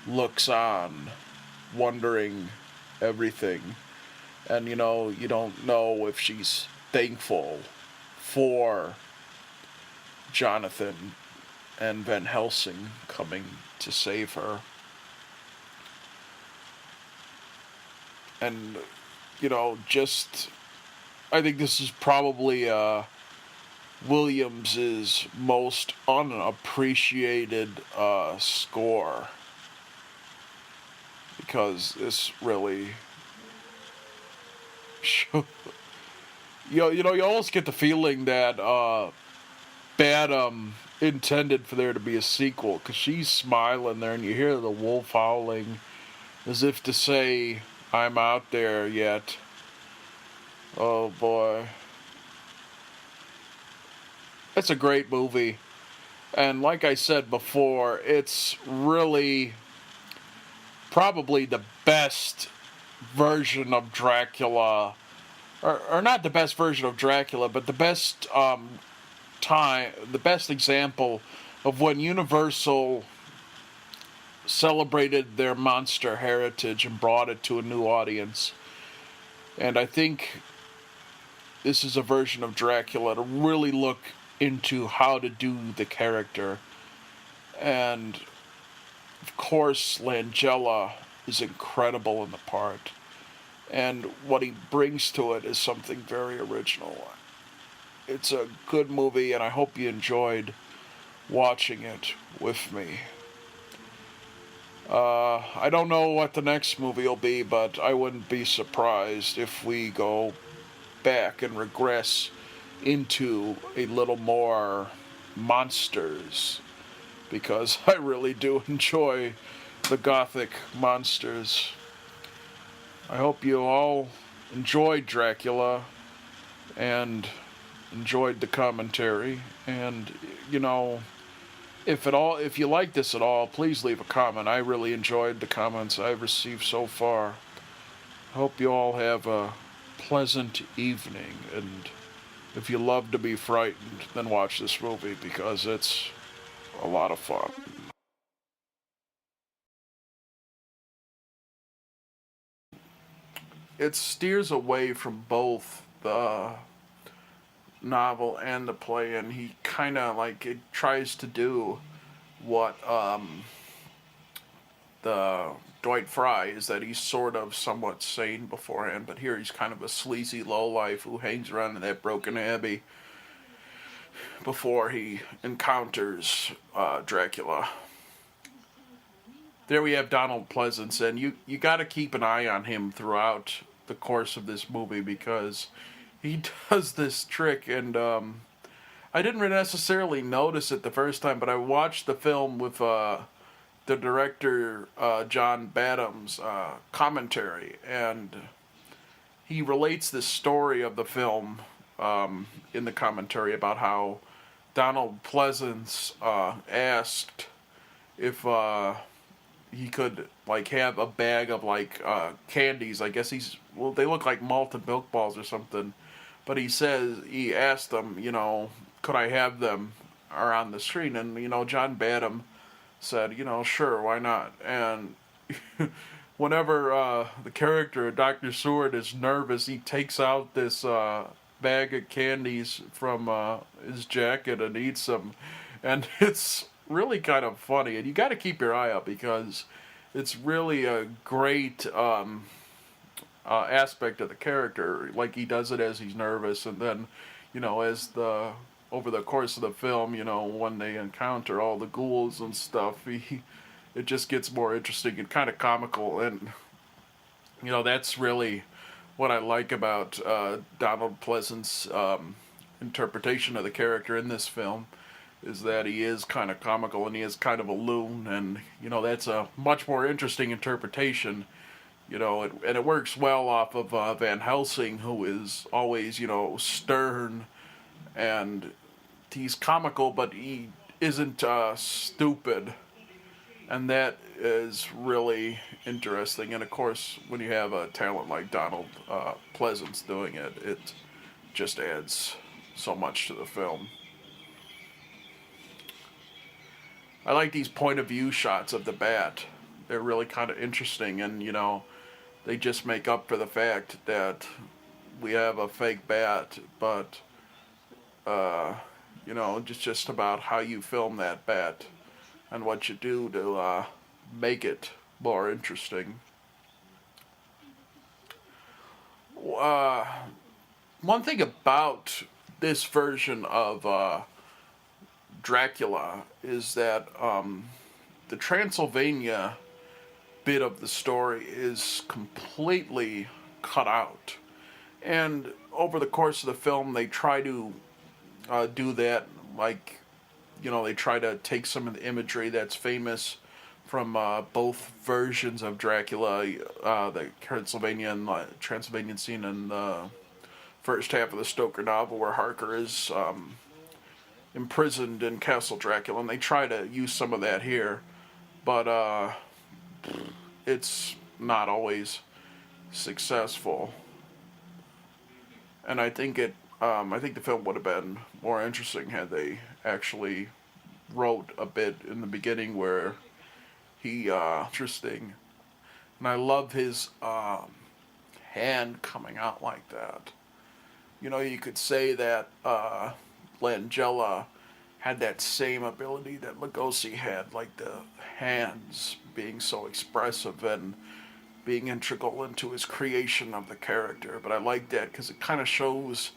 [SPEAKER 1] looks on, wondering everything. And, you know, you don't know if she's thankful for Jonathan and Van Helsing coming to save her. And, you know, I think this is probably Williams's most unappreciated score, because this really you almost get the feeling that Badham intended for there to be a sequel, because she's smiling there and you hear the wolf howling as if to say, I'm out there yet. Oh boy. It's a great movie. And like I said before, it's really probably the best version of Dracula, or not the best version of Dracula, but the best the best example of when Universal celebrated their monster heritage and brought it to a new audience. And I think this is a version of Dracula to really look into how to do the character. And of course, Langella is incredible in the part. And what he brings to it is something very original. It's a good movie, and I hope you enjoyed watching it with me. I don't know what the next movie will be, but I wouldn't be surprised if we go back and regress into a little more monsters, because I really do enjoy the gothic monsters. I hope you all enjoyed Dracula and enjoyed the commentary. And, you know, if you like this at all, please leave a comment. I really enjoyed the comments I've received so far. I hope you all have a pleasant evening, and if you love to be frightened, then watch this movie, because it's a lot of fun. It steers away from both the novel and the play, and he kind of like it tries to do what the Dwight Fry is that he's sort of somewhat sane beforehand, but here he's kind of a sleazy lowlife who hangs around in that broken abbey before he encounters Dracula. There we have Donald Pleasence, and you got to keep an eye on him throughout the course of this movie because he does this trick, and I didn't necessarily notice it the first time, but I watched the film with the director John Badham's commentary, and he relates the story of the film in the commentary about how Donald Pleasence asked if he could like have a bag of like candies. I guess they look like malted milk balls or something. But he asked them, could I have them around the screen? And John Badham said, sure, why not? And whenever the character Dr. Seward is nervous, he takes out this bag of candies from his jacket and eats them, and it's really kind of funny, and you got to keep your eye out because it's really a great aspect of the character. Like he does it as he's nervous, and then as over the course of the film, when they encounter all the ghouls and stuff, it just gets more interesting and kind of comical, and that's really what I like about Donald Pleasence's interpretation of the character in this film. Is that he is kind of comical and he is kind of a loon, and that's a much more interesting interpretation, and it works well off of Van Helsing, who is always stern, and he's comical, but he isn't stupid, and that is really interesting. And of course, when you have a talent like Donald Pleasence doing it, it just adds so much to the film. I like these point of view shots of the bat. They're really kind of interesting, and they just make up for the fact that we have a fake bat, but just about how you film that bat and what you do to make it more interesting. One thing about this version of Dracula is that the Transylvania bit of the story is completely cut out, and over the course of the film they try to do that, like they try to take some of the imagery that's famous from both versions of Dracula, the Transylvanian scene in the first half of the Stoker novel where Harker is imprisoned in Castle Dracula, and they try to use some of that here, but it's not always successful. And I think the film would have been more interesting had they actually wrote a bit in the beginning where he interesting, and I love his hand coming out like that. You could say that Langella had that same ability that Lugosi had, like the hands being so expressive and being integral into his creation of the character. But I like that because it kind of shows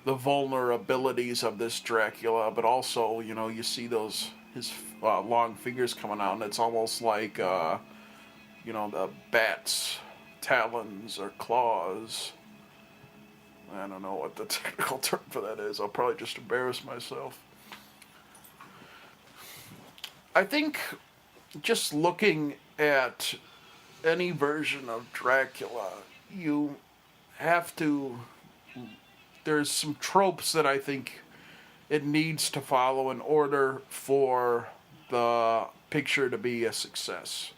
[SPEAKER 1] the vulnerabilities of this Dracula, but also, you see his long fingers coming out, and it's almost like, the bat's talons or claws. I don't know what the technical term for that is. I'll probably just embarrass myself. I think just looking at any version of Dracula, you have to... There's some tropes that I think it needs to follow in order for the picture to be a success.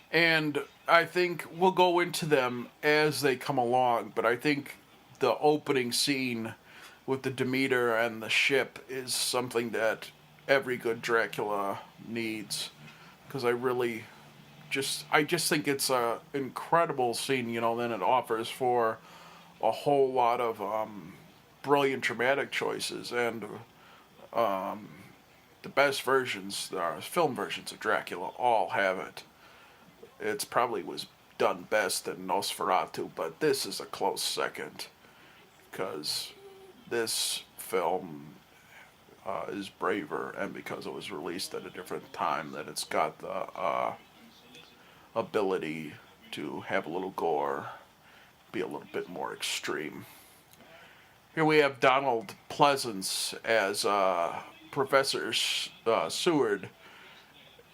[SPEAKER 1] And I think we'll go into them as they come along, but I think the opening scene with the Demeter and the ship is something that every good Dracula needs, because I just think it's a incredible scene, then it offers for a whole lot of brilliant dramatic choices, and the best versions, film versions of Dracula, all have it. It's probably was done best in Nosferatu, but this is a close second because this film is braver, and because it was released at a different time, that it's got the ability to have a little gore, be a little bit more extreme. Here we have Donald Pleasence as Professor Seward,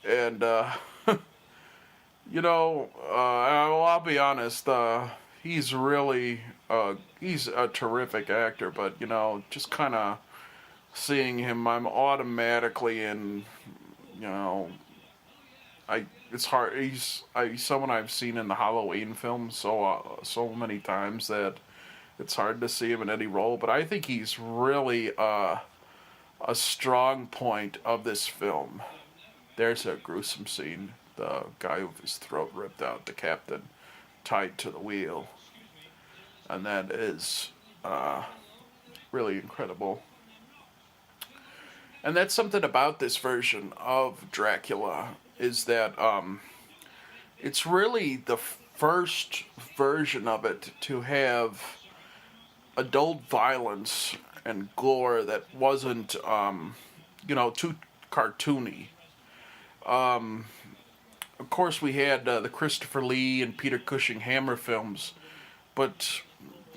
[SPEAKER 1] and I'll be honest, he's really he's a terrific actor, but just kind of seeing him, I'm automatically in, it's hard. He's someone I've seen in the Halloween films so many times that it's hard to see him in any role. But I think he's really a strong point of this film. There's a gruesome scene. The guy with his throat ripped out, the captain tied to the wheel, and that is really incredible. And that's something about this version of Dracula, is that it's really the first version of it to have adult violence and gore that wasn't, too cartoony. Of course, we had the Christopher Lee and Peter Cushing Hammer films, but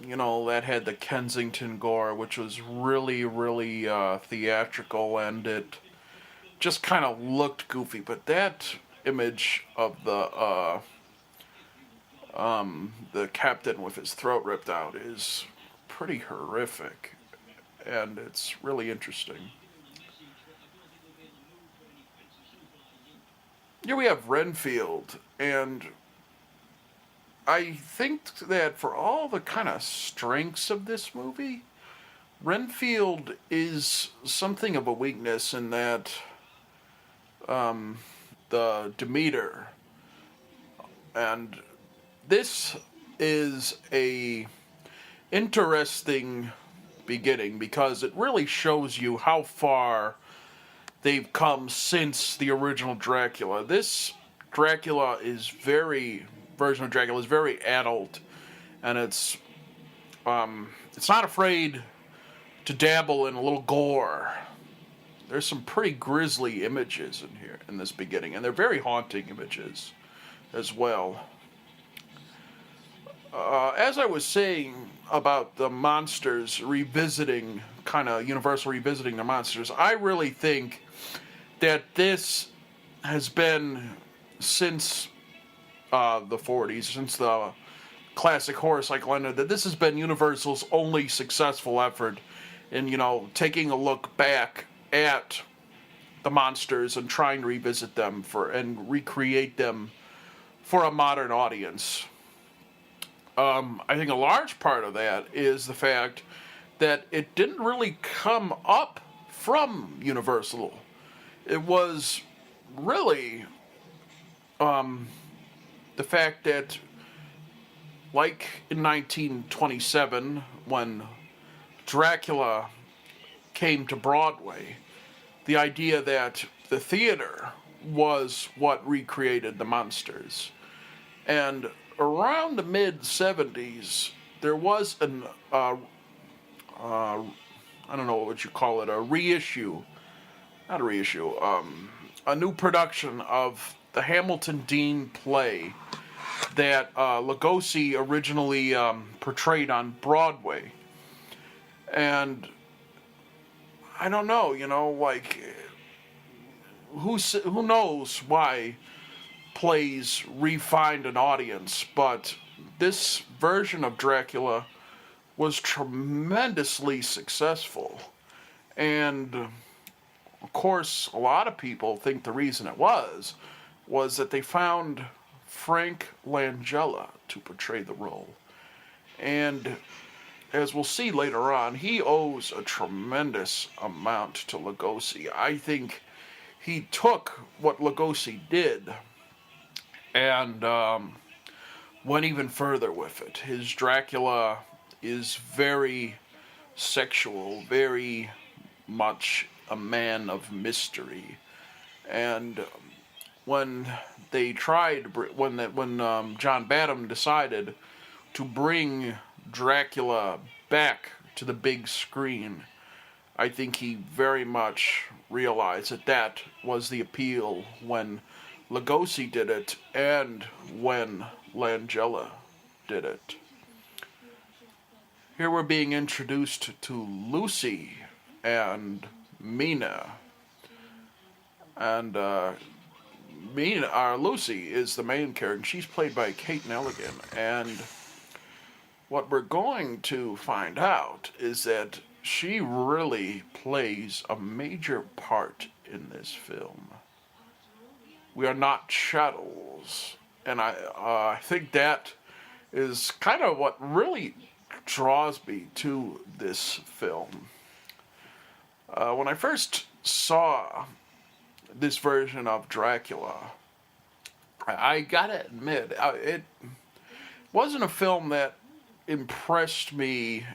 [SPEAKER 1] that had the Kensington gore, which was really, really theatrical, and it just kind of looked goofy. But that image of the captain with his throat ripped out is pretty horrific, and it's really interesting. Here we have Renfield, and I think that for all the kind of strengths of this movie, Renfield is something of a weakness in that the Demeter, and this is a interesting beginning because it really shows you how far they've come since the original Dracula. This version of Dracula is very adult, and it's not afraid to dabble in a little gore. There's some pretty grisly images in here in this beginning, and they're very haunting images as well. As I was saying about the monsters revisiting, kind of Universal revisiting the monsters, I really think that this has been since the 40s, since the classic horror cycle ended, that this has been Universal's only successful effort in, taking a look back at the monsters and trying to revisit them and recreate them for a modern audience. I think a large part of that is the fact that it didn't really come up from Universal. It was really the fact that, like in 1927, when Dracula came to Broadway, the idea that the theater was what recreated the monsters. And around the mid-70s, there was I don't know what you call it, a new production of the Hamilton Dean play that Lugosi originally portrayed on Broadway. And I don't know, who knows why plays refined an audience, but this version of Dracula was tremendously successful. And of course, a lot of people think the reason it was that they found Frank Langella to portray the role. And as we'll see later on, he owes a tremendous amount to Lugosi. I think he took what Lugosi did and went even further with it. His Dracula is very sexual, very much a man of mystery. And when they tried, when John Badham decided to bring Dracula back to the big screen, I think he very much realized that that was the appeal when Lugosi did it and when Langella did it. Here we're being introduced to Lucy and Mina. And Lucy is the main character, and she's played by Kate Nelligan. And what we're going to find out is that she really plays a major part in this film. We are not shadows, and I think that is kind of what really draws me to this film. When I first saw this version of Dracula, I gotta admit, it wasn't a film that impressed me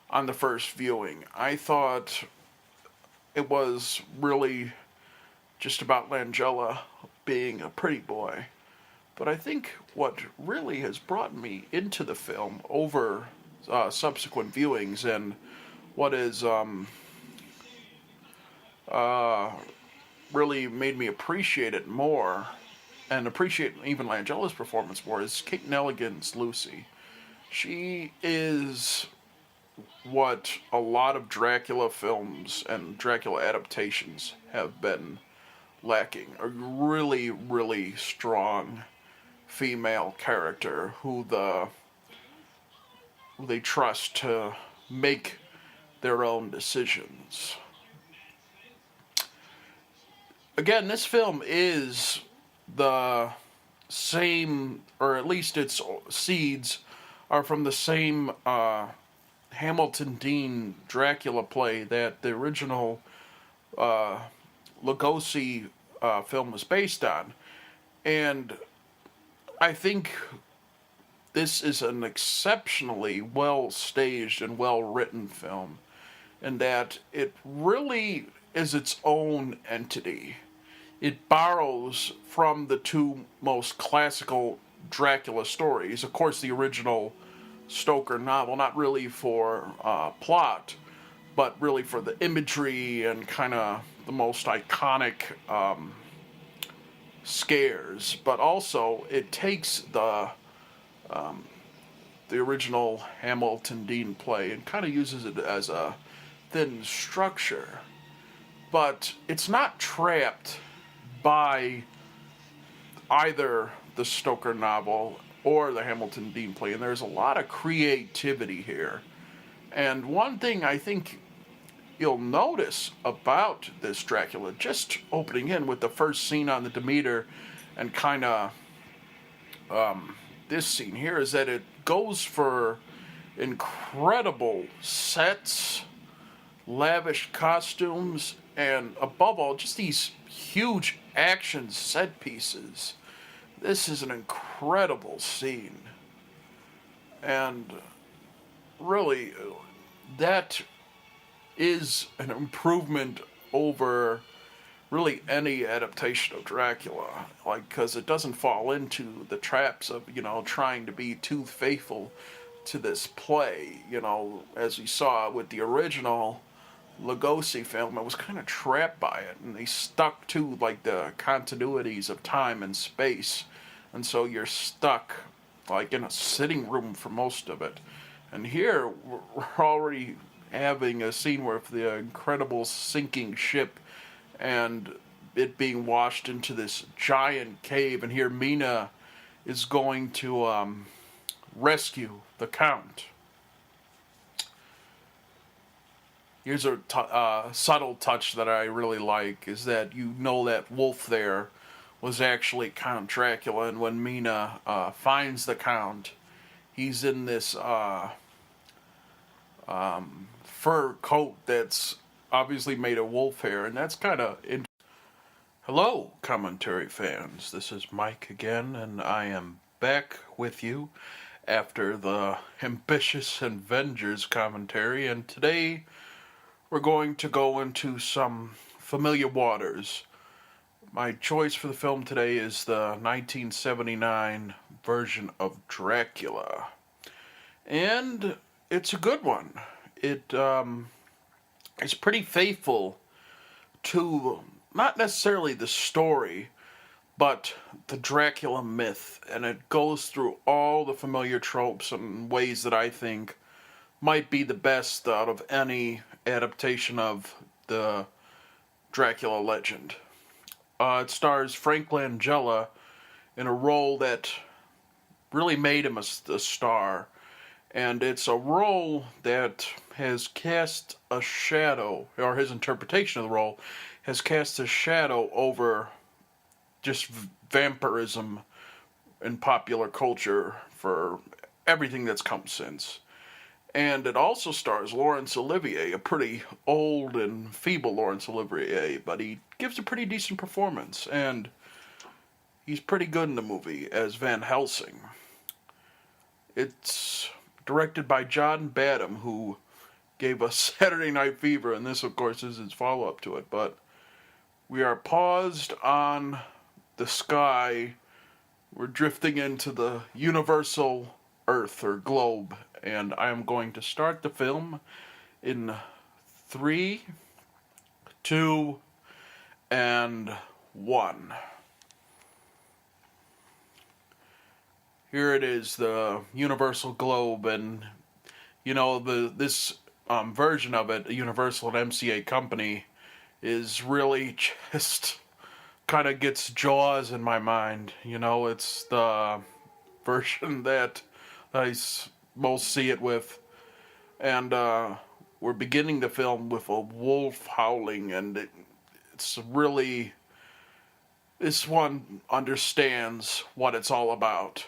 [SPEAKER 1] on the first viewing. I thought it was really just about Langella being a pretty boy. But I think what really has brought me into the film over subsequent viewings, and what is really made me appreciate it more, and appreciate even Langella's performance more, is Kate Nelligan's Lucy. She is what a lot of Dracula films and Dracula adaptations have been lacking. A really, really strong female character who they trust to make their own decisions. Again, this film is the same, or at least its seeds are from the same Hamilton Dean Dracula play that the original Lugosi film was based on. And I think this is an exceptionally well-staged and well-written film, in that it really is its own entity. It borrows from the two most classical Dracula stories. Of course, the original Stoker novel, not really for plot, but really for the imagery and kind of the most iconic scares. But also, it takes the original Hamilton Dean play and kind of uses it as a thin structure. But it's not trapped by either the Stoker novel or the Hamilton Dean play, and there's a lot of creativity here. And one thing I think you'll notice about this Dracula, just opening in with the first scene on the Demeter and kind of this scene here, is that it goes for incredible sets, lavish costumes, and above all, just these huge action set pieces. This is an incredible scene. And really, that is an improvement over really any adaptation of Dracula. Like, because it doesn't fall into the traps of, trying to be too faithful to this play. As we saw with the original Lugosi film, I was kind of trapped by it, and they stuck to like the continuities of time and space, and so you're stuck like in a sitting room for most of it. And here we're already having a scene where the incredible sinking ship and it being washed into this giant cave, and here Mina is going to rescue the Count. Here's a subtle touch that I really like, is that that Wolf there was actually Count Dracula, and when Mina finds the Count, he's in this fur coat that's obviously made of wolf hair, and that's kind of interesting. Hello, commentary fans. This is Mike again, and I am back with you after the Ambitious Avengers commentary, and today we're going to go into some familiar waters. My choice for the film today is the 1979 version of Dracula. And it's a good one. It's pretty faithful to not necessarily the story, but the Dracula myth. And it goes through all the familiar tropes and ways that I think might be the best out of any adaptation of the Dracula legend. It stars Frank Langella in a role that really made him a star. And it's a role that has cast a shadow, or his interpretation of the role has cast a shadow over just vampirism in popular culture for everything that's come since. And it also stars Laurence Olivier, a pretty old and feeble Laurence Olivier, but he gives a pretty decent performance, and he's pretty good in the movie as Van Helsing. It's directed by John Badham, who gave us Saturday Night Fever, and this, of course, is his follow-up to it. But we are paused on the sky. We're drifting into the universal Earth, or globe, and I am going to start the film in 3, 2, and 1. Here it is, the universal globe, and this version of it, Universal and MCA Company, is really just kind of gets Jaws in my mind. It's the version that I most see it with, and we're beginning the film with a wolf howling, and it's really, this one understands what it's all about.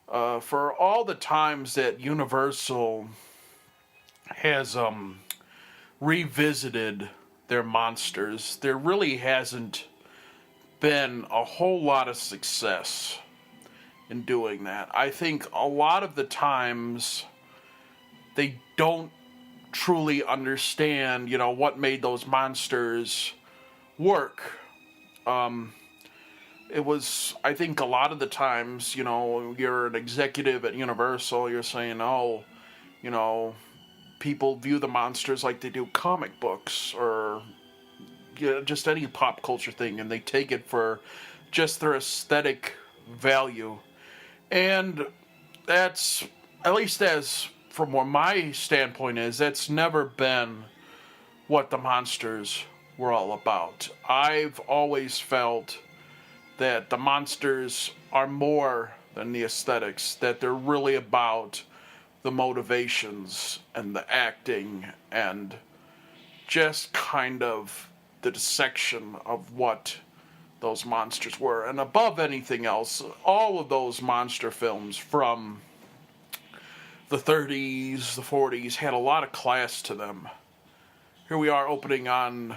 [SPEAKER 1] For all the times that Universal has revisited their monsters, there really hasn't been a whole lot of success in doing that. I think a lot of the times they don't truly understand, what made those monsters work. It was, I think a lot of the times, you're an executive at Universal, you're saying, people view the monsters like they do comic books or just any pop culture thing, and they take it for just their aesthetic value. And that's, at least as from where my standpoint is, that's never been what the monsters were all about. I've always felt that the monsters are more than the aesthetics, that they're really about the motivations and the acting and just kind of the dissection of what those monsters were. And above anything else, all of those monster films from the 30s, the 40s, had a lot of class to them. Here we are opening on